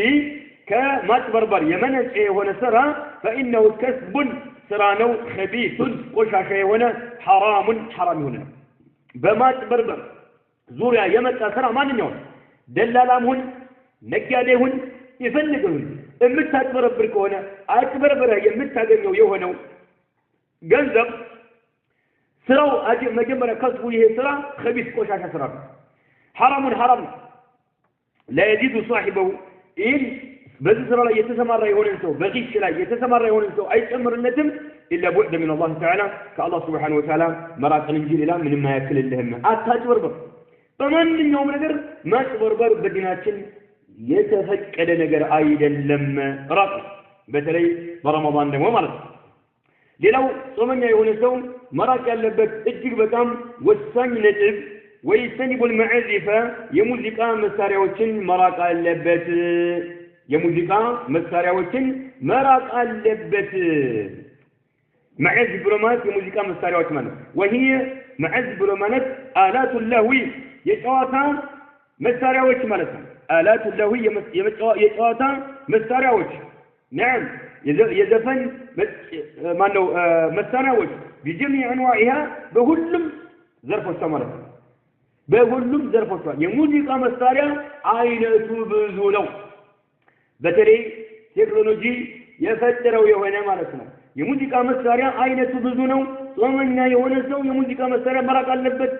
كما تبربر يمنع هنا سرى فإنه كسب سرانو خبيث وشاشة هنا حرام هنا بما تبربر زوريا يمتى سرى من يوم دلالامهن نجادهن يفلقهن امتا تبربر كونا اتبربر يمتا جنو يوهنو جنزب سراو اجي مجمرة كسبو يه سرى خبيث وشاشة سرى حرام لا يزيد صاحبه إن بذكر الله يتسمر يهون انتو بغيش لا يتسمر يهون انتو أي أمر الندم إلا بعد من الله تعالى كالله سبحانه وتعالى مرات الإنجيل لا من ما يأكل اللهم أتهجبربر فمن من يوم نقر ما تبربر بدناتين يتفكد نقر أيضا لما رأس بتلي برمضان دمو مرض للو صمنا يهون انتو مرات يلبت اجيك بتام والسان نجب ويستنب المعزفة يموزيكا مساريوچن مراق اللبت يموزيكا مساريوچن مراق اللبت معزف برومات يموزيكا مساريوچ من وهي معزف برومات آلات اللهوي يتواتا مساريوچ مالتها آلات اللهوي يتواتا مساريوچ نعم يزفن مساريوچ بجميع أنواعها بكل ظرف السمرة በሁሉም ዘርፎች የሙዚቃ መሳሪያ አይነቱ ብዙ ነው በተለይ ቴክኖሎጂ የፈጠረው የሆነ ማለት ነው የሙዚቃ መሳሪያ አይነቱ ብዙ ነው ጾመኛ የሆነ ሰው የሙዚቃ መሳሪያ መራቅ አለበት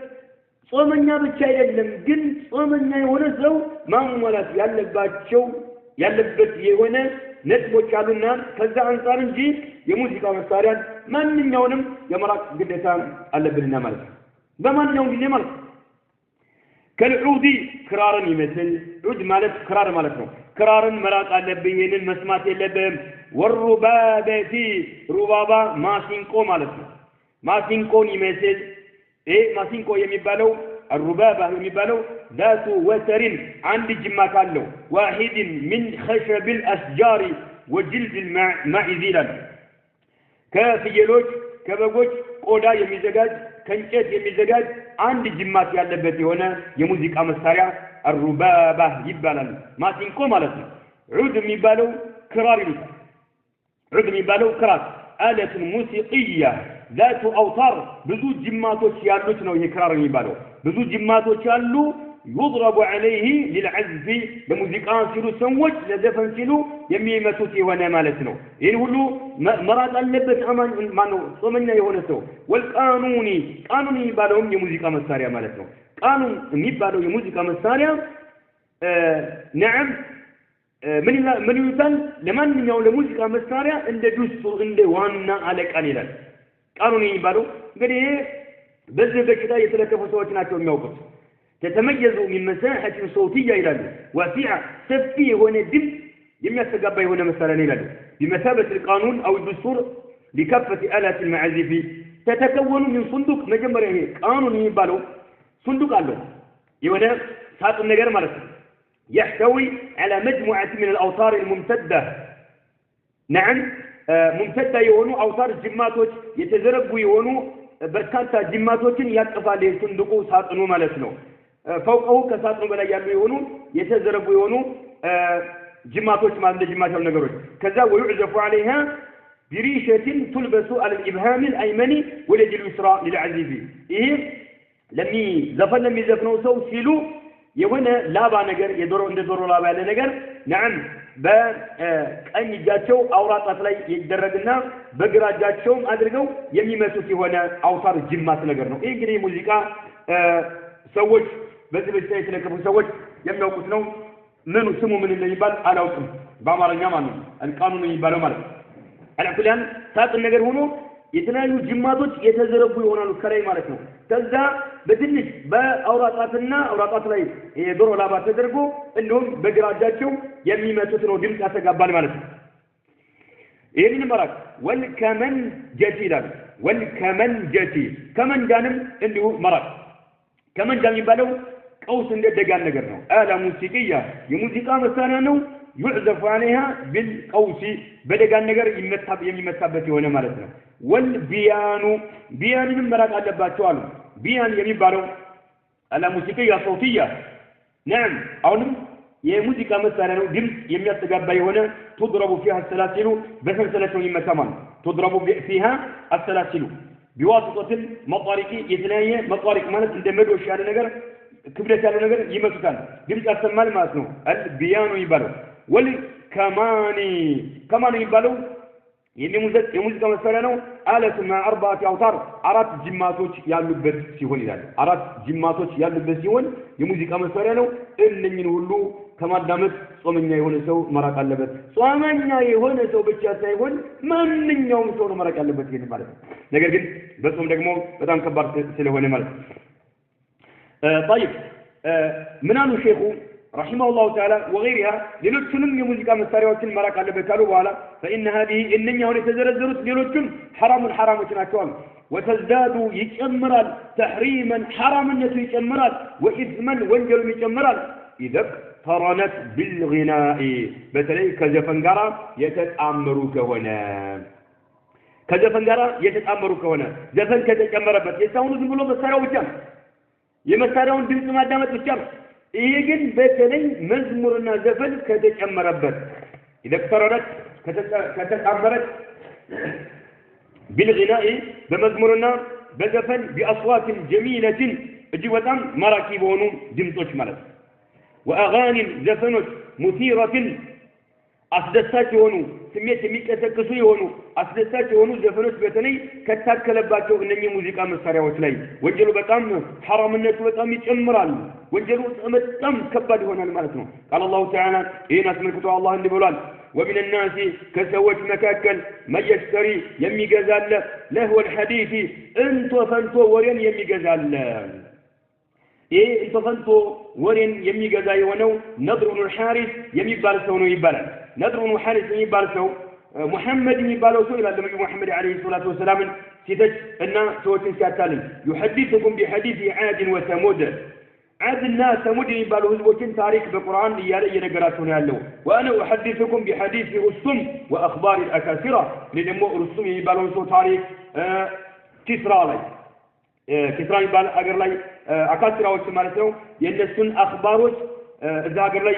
ጾመኛ ብቻ አይደለም ግን ጾመኛ የሆነ ሰው ማሟላት ያለበት የሆነ ነጥቦች አሉና ከዛ አንፃር እንጂ የሙዚቃ መሳሪያ ማንኛውንም የመራቅ ግዴታ አለብንና ማለት ነው በማንኛውም ጊዜ ማለት ነው كالعود كرارا يمثل عود مالت كرار مالتنا كرارا مراق اللبين المسمات اللبين والربابة ربابة ماسينكو مالتنا ماسينكو يمثل ماسينكو يمبالو الربابة يمبالو ذات وتر عند جماك له واحد من خشب الأشجار وجلد المعزيلا كفيلوج كبغوج قودا يمزجاج كنጨት የሚዘጋጅ አንድ ጅማት ያለበት የሆነ የሙዚቃ መሳሪያ الربابة ይባላል ማሲንቆ ማለት ነው ዑድ የሚባለው ክራር ይባላል ዑድ የሚባለው ክራር آلة موسيقية ذات أوتار ብዙ ጅማቶች ያሉት ነው ይሄ ክራር የሚባለው ብዙ ጅማቶች ያሉ يضرب عليه للعزف لموسيقى ሲሉ ሰዎች ለዘፈን ሲሉ የሚመቱት የሆነ ማለት ነው ይሄን ሁሉ መራቅ አለበት አማን ማነው ጾመኛ የሆነ ሰው والقانون ቃኑን የሚባለው የሙዚቃ መሳሪያ ማለት ነው ቃኑን የሚባለው የሙዚቃ መሳሪያ نعم من ይላል ለማንኛውም ለሙዚቃ መሳሪያ እንደ ዱስቱር እንደ ዋና አለቃን ይላል ቃኑን የሚባለው እንግዲህ በዚህ በሽታ የተለከፉ ሰዎች ናቸው የሚያውቁት تتميز من مساحة صوتية إلى واسعة سفيه هنا الدم يميستقبل هنا مثلا إلى بمثابة القانون أو الدستور لكافة آلات المعازف تتكون من صندوق مجمره قانون يبالو صندوق له يونا ساق النجار مالك يحتوي على مجموعة من الأوتار الممتدة نعم ሙምተዳ የሆኑ አውታር ጅማቶች የተዘረጉ የሆኑ በርካታ ጅማቶችን ያቀፋል የሱንዱቁ ሳጥኑ ማለት ነው ፈውቀው ከሳጥኑ በላይ ያሉ የሆኑ የተዘረጉ የሆኑ ጅማቶች ማለት ጅማት ያሉ ነገሮች ከዛ ወይዕዘፉ عليها بريشة تلبس على الإبهام الأيمني واليد اليسرى للعزيز إيه لمي زفنوا سو سيلو የሆነ ላባ ነገር የዶሮ እንደ ዶሮ ላባ ያለ ነገር نعم በቀኝ እጃቸው አውራጣት ላይ ይደረግና በግራ እጃቸውም አድርገው የሚመቱት የሆነ አውታር ጅማት ነገር ነው ይሄ እንግዲህ ሙዚቃ ሰዎች በዚህ በሽታ የተለከፉ ሰዎች የሚያውቁት ነው ምኑ ስሙ ምን እንደሚባል አላውቅም በአማርኛ ማለት ነው አልቃኑን የሚባለው ማለት ነው አላኩላን ሳጥን ነገር ሆኖ የተለያዩ ጅማቶች የተዘረጉ ይሆናሉ ከላይ ማለት ነው ከዛ በትንሽ በአውራጣትና አውራጣት ላይ የዶሮ ላባ ተደርጎ እንደውም በግራ እጃቸው የሚመቱት ነው ድምጽ ያስተጋባል ማለት ነው ይሄንን መራቅ ወልከመን ጀቲላል ወልከመን ጀቲ ከመንጃንም እንዲሁ መራቅ ከመንጃ የሚባለው ቀውስ እንደ ደጋን ነገር ነው አላ ሙዚቂያ የሙዚቃ መሳሪያ ነው يعزف عليها بالقوس بدغان ነገር የሚመታበት የሆነ ማለት ነው والبيانو بيانንም መራቅ አለባቸው አሉ ቢያን የሚባለው አላ ሙዚቂያ صوتيه نعم አሁንም የሙዚቃ መሳሪያ ነው ድምጽ የሚያስተጋባ የሆነ تضرب فيها السلاسل በሰንሰለቱ ይመታማል تضرب فيها السلاسل بواسطه المطارق የተለያየ መጣሪቅ ማለት እንደ መዶሽ ያለ ነገር ክብደት ያለው ነገር ይመቱታል ድምጽ ያሰማል ማለት ነው البيانو ይባላል والكمان يبالو የሙዚቃ መሳሪያ ነው አለት مع 4 አውታር 4 ጅማቶች ያሉበት ሲሆን ይላል 4 ጅማቶች ያሉበት ሲሆን የሙዚቃ መሳሪያ ነው እነኝን ሁሉ ከማዳመጥ ጾመኛ የሆነ ሰው መራቅ አለበት ጾመኛ የሆነ ሰው ብቻ ሳይሆን ማንኛውም ሰው ነው መራቅ ያለበት ይሄን ማለት ነው ነገር ግን በጾም ደግሞ በጣም ከባድ ስለሆነ ማለት ነው طيب ምናኑ ሼኹ رحمه الله تعالى وغيرها للوچንም የሙዚቃ መሳሪያዎችን መራቅ አለበት ካሉ በኋላ فإن هذه إنኛ ሆነ የተዘረዘሩት ሌሎችም حرامዎች ናቸው وتزداد ይጨምራል تحريما حرامነቱ ይጨምራል وإثما ወንጀሉም ይጨምራል إذا قرنت بالغناء በተለይ ከዘፈን ጋራ የተጣመሩ ከሆነ ዘፈን ከተጨመረበት የሳውንዱ ዝም ብሎ መሳሪያው ብቻ የመሳሪያውን ድምጽ ማዳመጥ ብቻ ይሄ ግን በተለይ መዝሙርና ዘፈን ከተጨመረበት ይደክተረረት ከተጣመረት بالغناء በመዝሙርና በዘፈን بأصوات جميلة እጅግ በጣም ማራኪ በሆኑ ድምጾች ማለት وأغاني ዘፈኖች مثيرة አስደሳች የሆኑ ስሜት የሚቀሰቅሱ የሆኑ አስደሳች የሆኑ ዘፈኖች በተለይ ከታከለባቸው እነኚህ ሙዚቃ መሳሪያዎች ላይ ወንጀሉ በጣም حرامነቱ በጣም ይጨምራል ወንጀሉ በጣም ከባድ ይሆናል ማለት ነው قال الله تعالى إن أسمعت الله عند بلال ومن الناس كسوت مكاكل ما يشتري يميجزال له الحديث انتو فانتو ورين يميجزال انتو فانتو ورين يميجزا يونو نضر بن الحارث يميبال سونو يبالال نضر بن الحارث يميبال سو محمد يميبالو سو الى النبي محمد عليه الصلاه والسلام سيتج ان سوتين سياتالن يحدثكم بحديث عاد وثمود عاد الناس ثمود يميبالو هزبوتين تاريخ بالقران ياله ينغراتو ያለው وانا احدثكم بحديث رسم واخبار الاكاثره لدمو رسم يميبالو سو تاريخ كسرى ላይ كسرى يبال اگر ላይ አካስራዎች ማለት ነው የነሱን አخبارዎች እዛ ሀገር ላይ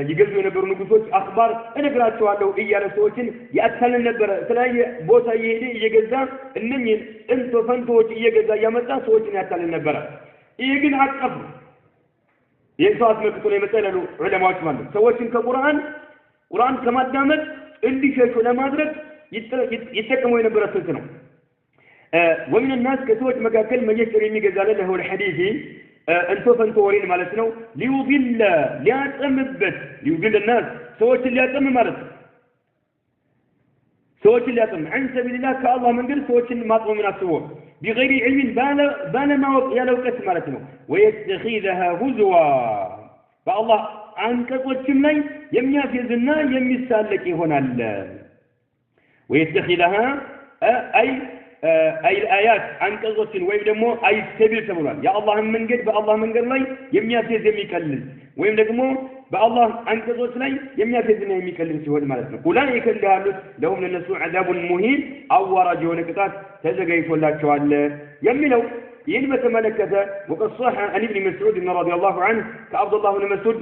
ይገዙ የነበሩ ንጉሶች አخبار እነግራቸዋለሁ እያለ ሰዎችን ያታለን ነበር ስለዚህ ቦታ ይሄድ እየገዛ እነኚህ እንቶ ፈንቶች እየገዛ ያመጣ ሰዎችን ያታለን ነበር ይሄ ግን አቀፍ የሰዋት መክቶ ነው የመጣለው ዑለማዎች ማለት ሰዎችን ከቁርአን ከማዳመጥ እንዲሸሹ ለማድረግ ይተከሙ የነበረ ስልት ነው ومن الناس كسوت مكاكل ما يشتري يميجزال له الحديث انتو فانتو ورين مالتنا ليضل لياتمبت ليضل الناس سوت اللي ياتم مالت سوت اللي ياتم عن سبيل الله كالله من قل سوت ما طلبوا من السوء بغير علم بانا ما يا لو كت مالتنا ويتخذها هزوا فالله عن كسوتكم لي يميافيزنا يميسالك هنا ويتخذها أي الآيات عن قصة ويم دمو أي سبيل تبران يا الله من قد بالله من قد لي يميافيز يميكلل ويم دمو بالله أنت زوجني يميافزنا يميكلم سوى مالتنا أولئك اللي قالوا لهم للنسوء عذاب مهين أو ورجون كتاب تزقيت ولا شوال يملوا ينبت ملكته وقد صح عن ابن مسعود رضي الله عنه كعبد الله بن مسعود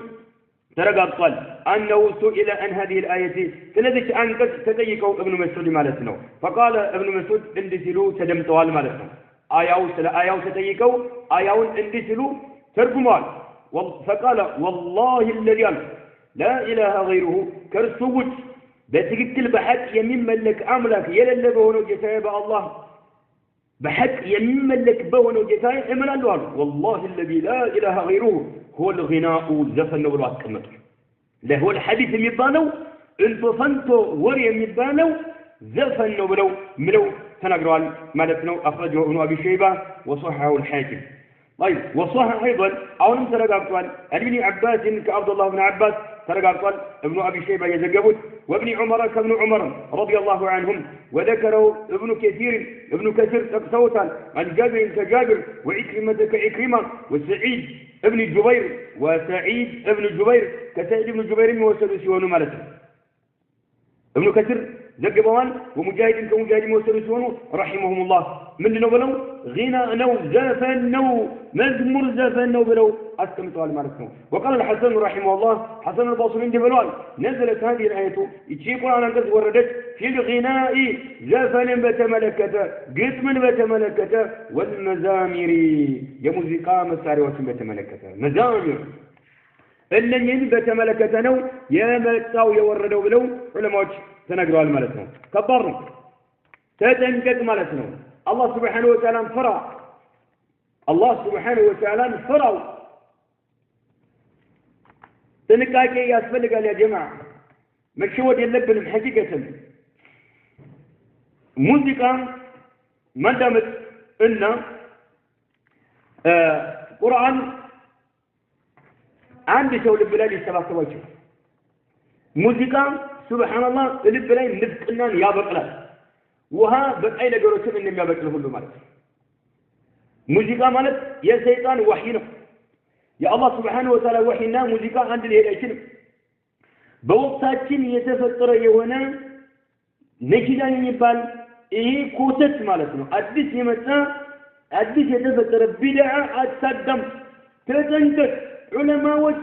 ترى قال أنه سئل عن هذه الآية فلذلك أنكس تديكوا ابن مسعود مالتنا فقال ابن مسعود اندسلوا تدمتوا مالتنا آياو تديكوا آياو اندسلوا ترجموا فقال والله الذي لا إله غيره كرسوج بتقتل بحق يمين ملك أملك يلل بهونو جتايب الله بحق يمين ملك بهونو جتايب إمن الله والله الذي لا إله غيره هو الغناء زفن بالوقت كمتر له هو الحديث يمبانو انتصنتو وري يمبانو زفن ملو تنقرال مالتنا أخرجه ابن أبي شيبة وصححه الحاكم طيب وصحح أيضا أولم ترقى ابن عباس كعبد الله بن عباس ترقى ابن أبي شيبة يزقبت وابن عمر كابن عمر رضي الله عنهم وذكره ابن كثير صوتا عن جابر كجابر وعكرمة كعكرمة وسعيد ابن جبير كسعيد ابن جبير وسلسي ونمالته ابن كثير زقبوان ومجاهد كمجاهد موسى رحمهم الله من نبلو غنى نو زفن نو مزمر زفن نو بلو أستمتوا على مالكم وقال الحسن رحمه الله حسن البصري بلوان نزلت هذه الآية يتشيقوا على قد وردت في الغناء زفن بتملكته قسم بتملكته والمزامر يا موسيقى مساريوات بتملكته مزامر اللين بتملكته نو يا ملكتاو يوردوا بلو علماء تنقروا المالتنا كبرنا تتنقق مالتنا الله سبحانه وتعالى فرع تنقاكي ياسفلق يا جماعة مكشوة يلبن حقيقة موسيقى ما دامت إن قرآن عندي شو البلاد السبع وجه موسيقى سبحان الله اللي بلاي نفقنا يا بقلا وها بقى نجروسم إنهم يا بقلا كله مالك موسيقى مالك يا شيطان وحينا يا الله سبحانه وتعالى وحينا موسيقى عند اللي هيك بوقتاችን የተፈጠረ የሆነ ነኪዳ የሚባል ይሄ ኮተት ማለት ነው አዲስ የተፈጠረ ቢድዓ አታዳም ተጠንቀቅ ዑለማዎች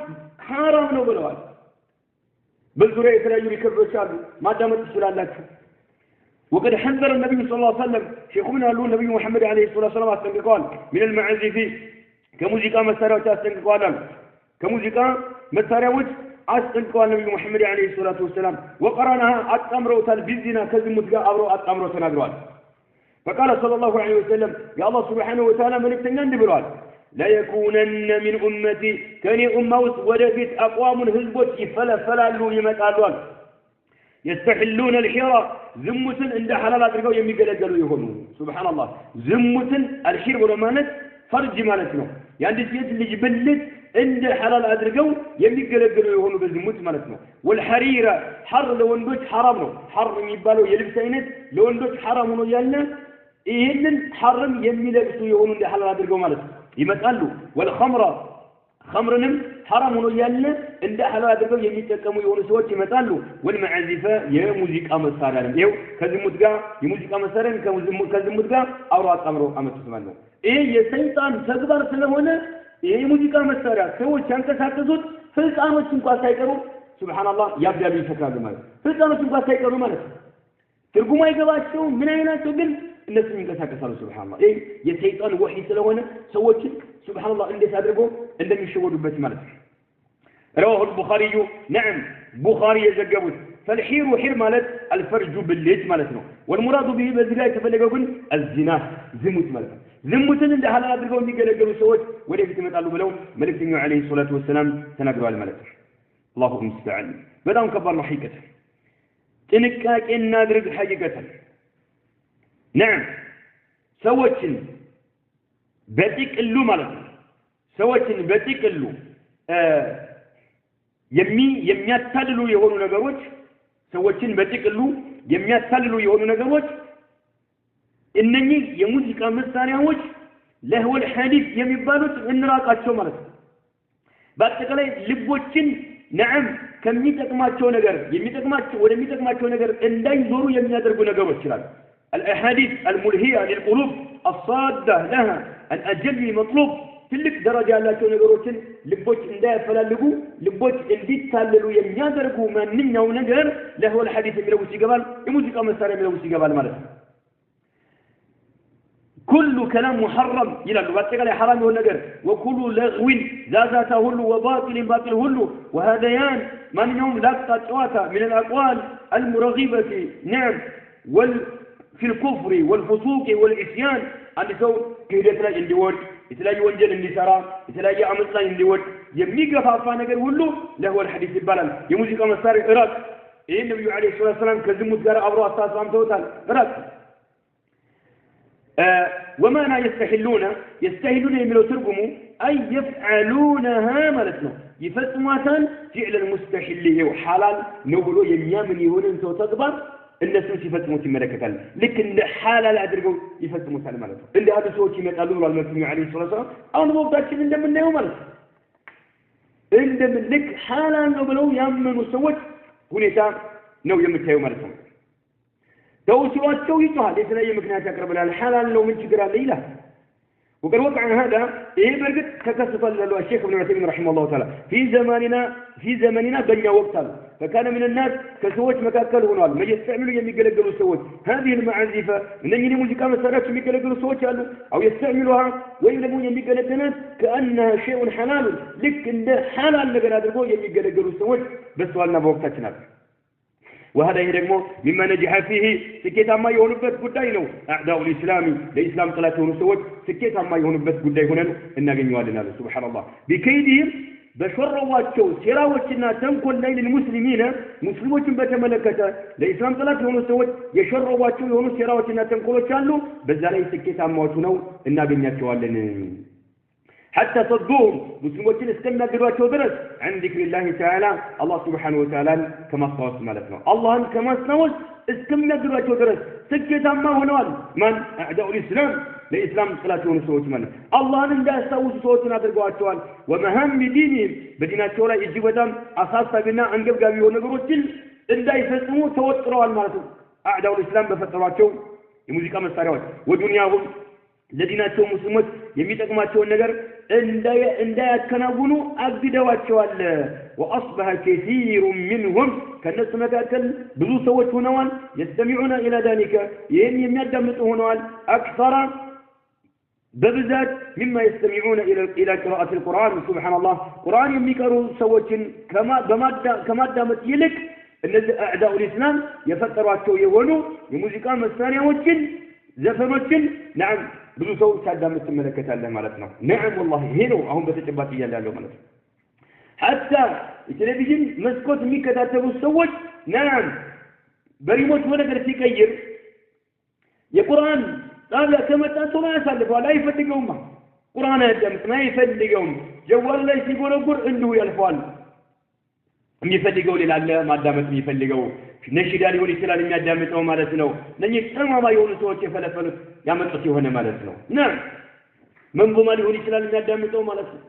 حرام ነው ብለዋል بالذرية የተለያዩ ሪከርዶች አሉ ማዳመጥ ትችላላችሁ وقد حذر النبي صلى الله عليه وسلم شيخنا له النبي محمد عليه الصلاة والسلام استنقال من المعازف كموسيقى مسارات استنقال كموسيقى مسارات استنقال النبي محمد عليه الصلاة والسلام وقرنها أتأمروا بالزنا كزمت أمروا أتأمروا تناقروا فقال صلى الله عليه وسلم يا الله سبحانه وتعالى من التنين برال لا يكونن من أمتي كان أموت ودفت أقوام هزبت فلا يمتعلون يستحلون الحرى ذمة عند حلال أدركوا يميقلقلوا يهونون سبحان الله ذمة الحر ولمانت فرج مالتنا يعني سيد اللي جبلت عند حلال أدركوا يميقلقلوا يهونوا بالذمة مالتنا والحريرة حر لو اندوش حرامنا حر يبالوا يلبسينت لو اندوش حرامنا يالنا إيهن حرم يميلبسوا يهونوا عند حلال أدركوا مالتنا يمثلوا والخمرة خمرنم حرام ونيالنا عند حلال أدركوا يميتكموا يهونوا سوات يمثلوا والمعازفة يا موسيقى مسارا يو كزمتقا يموسيقى مسارا كزمتقا أورات أمرو أمت تسمعنا إيه يسيطان تكبر سلمونا إيه موسيقى مسارا سوات شانك ساتزوت فلسانو شنكوا سايكروا سبحان الله يبدأ بالفكرة بمالك فلسانو شنكوا سايكروا مالك ترقوا يقباشوا من أين تقل الناس من كسر سبحان الله إيه يسيطان وحي سلونا سوت سبحان الله اللي سادرقوا عندما يشودوا بس مالك رواه البخاري نعم بخاري يزقبوت فالحير وحير مالت الفرج بالليت مالتنا والمراد به بذلك فلقوا الزنا زموت مالك زموتن اللي حلال أدرقوا اللي قلقلوا سوت وليه تمتعلوا بلون ملك عليه الصلاة والسلام تنقروا الملك الله المستعان بدأ كبرنا حقيقة تنكاك إن ندرق حقيقة نعم سوتشن باتيك اللو مالك سوتشن باتيك اللو يمياتاللو يهونو نغروች ሰዎችን በጥቅሉ የሚያታልሉ የሆኑ ነገሮች እነኚህ የሙዚቃ መሳሪያዎች ለህወል ሐዲስ የሚባሉት እንራቃቸው ማለት ነው በአጠቃላይ ልቦችን نعم كم يتقماچو ነገር ወደሚጠቅማቸው ነገር እንዳይዞሩ የሚያደርጉ ነገሮች ይላል الأحاديث الملهية للقلوب الصادة لها الأجل مطلوب ትልቅ ደረጃ ያላቸው ነገሮችን ልቦች እንዳይፈላልጉ ልቦች እንዲታለሉ የሚያደርጉ ማንኛውም ነገር ለሆነ ሐዲስ የሚለው ይገባል የሙዚቃ መሳሪያ የሚለው ይገባል ማለት ነው كل كلام محرم إلى الواتقال حرام والنجر وكل لغو زازات هلو وباطل باطل هلو وهذيان من يوم لا تتواتا من الأقوال المرغبة نعم في الكفر والفسوق والعصيان عند سو كيدتنا انديور يتلاقي وانجل انديسارا يتلاقي عملنا انديور يميقى فافا نجر هلو له الحديث البلال يموزيقى مساري إراك إيه النبي عليه الصلاة والسلام كزمت قراء أبرو أستاذ توتال إراك وما لا يستحلون يملو ترقموا أي يفعلونها مالتنا يفتمواتان فعل المستحليه وحلال نقولوا يميامن يهون انتو تكبر الناس يفتموت ملكتان لكن حلال أدرقوا يفتموتان مالتنا اللي هذا سوى كي يتقالوا المسلمين عليه الصلاة والسلام أو نبوضاك من دم النيو مالتنا عند من لك حلال نقولوا يامنوا سوت هنيتا نو يمتايو مالتنا توسوات تويتها ليس لا يمكنها تقرب لها الحلال لو من شجرة ليلة وقد وقع هذا إيه برقد ككسف الشيخ ابن عثيمين رحمه الله تعالى في زماننا بني وقتا فكان من الناس كسوات مكاكل هنوال ما يستعملوا يميقلقلوا السوات هذه المعازفة من أن الموسيقى مسارات يميقلقلوا السوات أو يستعملوها ويلمون يميقلقلنا كأنها شيء حلال لكن ده حلال لقد هذا يميقلقلوا السوات بس والنا بوقتنا وهذا يرجمه مما نجح فيه سكيت ما يهونبت قداينه أعداء الإسلام الإسلام ثلاثة ونسوات سكيت ما يهونبت قداينه إن جنوالنا سبحان الله بكيدهم بشرواتشو سراواتنا تنقل ليل المسلمين مسلمون بتملكته الإسلام ثلاثة ونسوات يشرواتشو يهون سراواتنا تنقلوا شالو بزالي سكيت ما وتنو إن جنوالنا حتى صدوهم مسلمين استمنا دلوقتي ودرس عن ذكر الله تعالى الله سبحانه وتعالى كما صوت مالتنا الله كما سنوس استمنا دلوقتي ودرس سكت ما هنوال من أعداء الإسلام الإسلام ثلاثة ونسوات من الله عنده سوس صوتنا دلوقتي ومهام دينهم بدينا شورا يجيبهم أساسا بنا عن قبل ونقولوا إلا يفسموا توتروا المالتون أعداء الإسلام بفتراتهم الموسيقى مسارات ودنياهم ለዲናቸው ሙስሊሞች የሚጠቅማቸው ነገር እንዳያከናውኑ አግደዋቸዋል واصبح كثير منهم ከነሱ መካከል ብዙ ሰዎች ሆነዋል يستمعون الى ذلك የሚያዳምጡ ሆነዋል اكثر በብዛት مما يستمعون الى قراءه القران سبحان الله قران የሚቀሩ ሰዎችን ከማዳመጥ ይልቅ እነዚህ አዕዳኡ الاسلام የፈጠሯቸው የሆኑ የሙዚቃ መሳሪያዎችን ዘፈኖችን نعم ብዙ ሰው ሲያዳምጥ ተመለከታለህ ማለት ነው نعم والله ይሄ ነው አሁን በተጨባጭ ያለው ማለት ነው حتى التلفزيون መስኮት የሚከታተሉ ሰዎች نعم በሪሞት ወደ ነገር ሲቀይር የቁርአን ጣቢያ ከመጣ ሰው ያሳልፈዋል አይፈልገውም ቁርአን ያዳምጥ አይፈልገውም ጀዋል ላይ ሲጎረጉር እንዲሁ ያልፈዋል የሚፈልገው ሌላ አለ ማዳመጥ የሚፈልገው ነሽዳ ሊሆን ይችላል የሚያዳምጠው ማለት ነው ለዚህ ጠማማ የሆኑ ሰዎች የፈለፈሉት ያመጡት የሆነ ማለት ነው ነን መንጎማ ሊሆን ይችላል የሚያዳምጠው ማለት ነው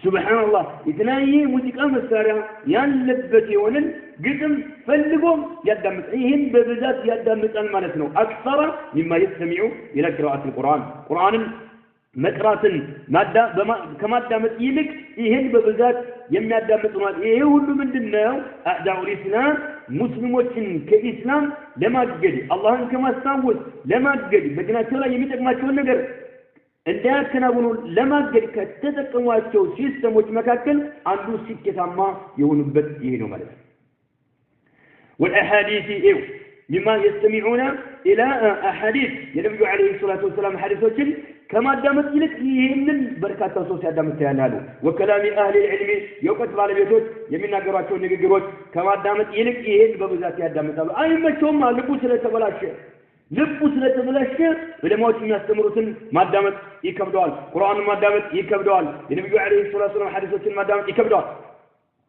ሱብሃንአላህ የተለያየ ሙዚቃ መሳሪያ ያለበት የሆነን ግጥም ፈልጎም ያዳምጥ ይሄን በብዛት ያዳምጣል ማለት ነው አክثر مما يستمع الى قراءه القران ቁርአንን መቅራትን ከማዳመጥ ይልቅ ይሄን በብዛት የሚያዳምጡ ነው ይሄ ሁሉ ምንድነው አዕዳኡ الاسلام ሙስሊሞችን ከኢስላም ለማገድ አላህን ከማስታወስ ለማገድ በዲናቸው ላይ የሚጠቅማቸው ነገር እንዳያከናውኑ ለማገድ ከተጠቀሟቸው ሲስተሞች መካከል አንዱ ስኬታማ የሆኑበት ይሄ ነው ማለት ነው والأحاديث مما يستمعون إلى أحاديث النبي عليه الصلاة والسلام حديثوችን ከማዳመጥ ይልቅ ይሄንን በርካታ ሰው ሲያዳምጥ ያላሉ ወከላሚ አህሊ العلم የውቀት ባለቤቶች የሚናገሯቸው ንግግሮች ከማዳመጥ ይልቅ ይሄን በብዛት ያዳምጣሉ አይመቸውም ልቡ ስለተበላሸ ዑለማዎች የሚያስተምሩትን ማዳመጥ ይከብደዋል ቁርአንን ማዳመጥ ይከብደዋል የነብዩ አለይሂ ሰላቱ ወሰለም ሐዲሶችን ማዳመጥ ይከብደዋል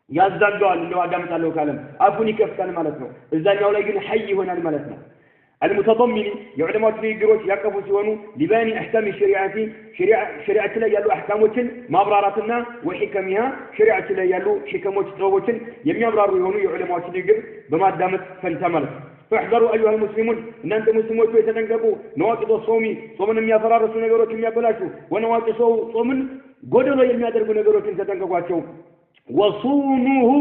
ያዛጋዋል እንደው አዳምጣለሁ ካለም አፉን ይከፍታል ማለት ነው እዛኛው ላይ ግን ሐይ ይሆናል ማለት ነው المتضمن يعلمات في جروش يقفوا سوانو لباني أحكام شريعة لا يلو أحكاموتن مابراراتنا وحكمها شريعة لا يلو حكموت طوبوتن يميابرارو يهونو يعلمات في جر بما دامت فانتمرت فاحذروا أيها المسلمون إن أنت مسلمون يتنقبوا نواقض الصومي صومن يفرارسوا نقروت يبلاشوا ونواقض صومن قدروا يميادرقوا نقروت يتنقبوا وصوموه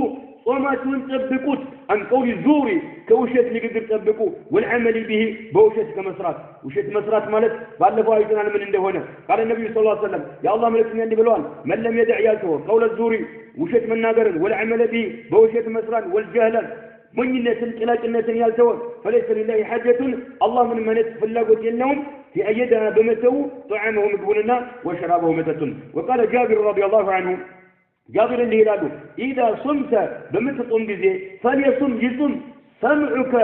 صوماتون تطبقوت عن قول الزور كوشت نقدر تطبقوا والعمل به بوشت كمسرات وشت مسرات مالت بالله ايتنا من عنده هنا قال النبي صلى الله عليه وسلم يا الله ملكني عندي بلوان من لم يدع يالته قول الزور وشت من ناقر والعمل به بوشت مسرات والجهل من الناس يالته فليس لله حاجة الله من منت فلاقوت النوم في أيدها بمتو طعامهم مقبولنا وشرابهم متتن وقال جابر رضي الله عنه جابر اللي يلاله إذا صمت بمتطم جزي فليصم يصم سمعك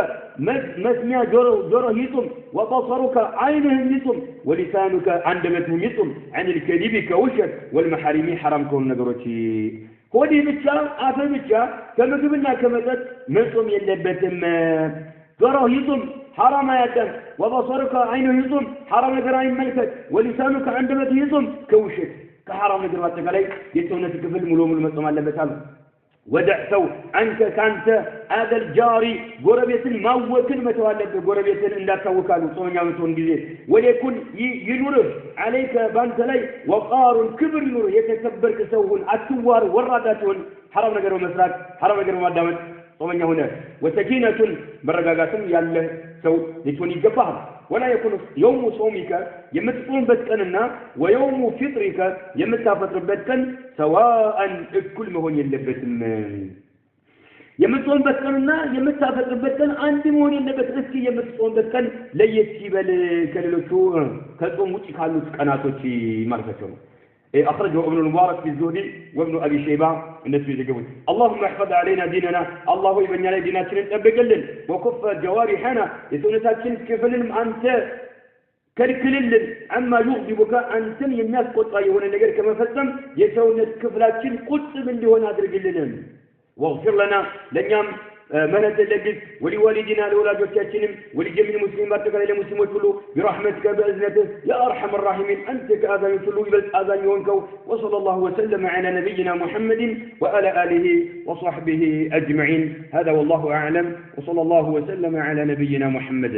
مسمع جره يصم وبصرك عينه يصم ولسانك عندمته يصم عن الكذب كوشك والمحارم حرام كون نقرتي كودي بتشا آفر بتشا كما قبلنا كمتت مصم يلبتم جره يصم حرام يدم وبصرك عينه يصم حرام جرائم ملكت ولسانك عندمته يصم كوشك كحرام نقدر واتقالي يسونا في كفل ملوم المصوم على بتال ودعتو عنك كانت هذا الجاري قربية ما هو كلمة والد قربية إن لا توكالوا صونيا وصون جزيل وليكن ينوره عليك بانت لي وقار كبر ينوره يتكبر كسوهن التوار والراداتون حرام نقدر ومسراك حرام نقدر ومدامت صونيا هنا وسكينة برقاقاتهم يالله سو لتوني جفاهم ولا يكون يوم صومك يمتطون بتكننا ويوم فطرك يمتافطر بتكن سواء كل ما هو يلبسم يمتطون بتكننا يمتافطر بتكن عندي مون يلبس اسكي يمتطون بتكن ليتيبل كللوچو كصوم وጪ ካሉት ቀናቶች ማለታቸው ነው أخرجه ابن المبارك في الزهدي وابن أبي شيبة الناس يجيبون اللهم احفظ علينا ديننا الله يبني علينا ديناتنا نتبقلن وكف جوارحنا يسونتاتنا كفلن أنت كالكلل عما يغضبك أنتم الناس قطع يهون النجار كما فتم يسونت كفلاتنا قطع من دون هذا الجلن واغفر لنا لن من تلقيت ولوالدنا لأولادنا ولجميع المسلمين بارك الله المسلمين كله برحمتك بإذنته يا أرحم الراحمين أنت كأذان كله بل أذان يونكو وصلى الله وسلم على نبينا محمد وعلى آله وصحبه أجمعين هذا والله أعلم وصلى الله وسلم على نبينا محمد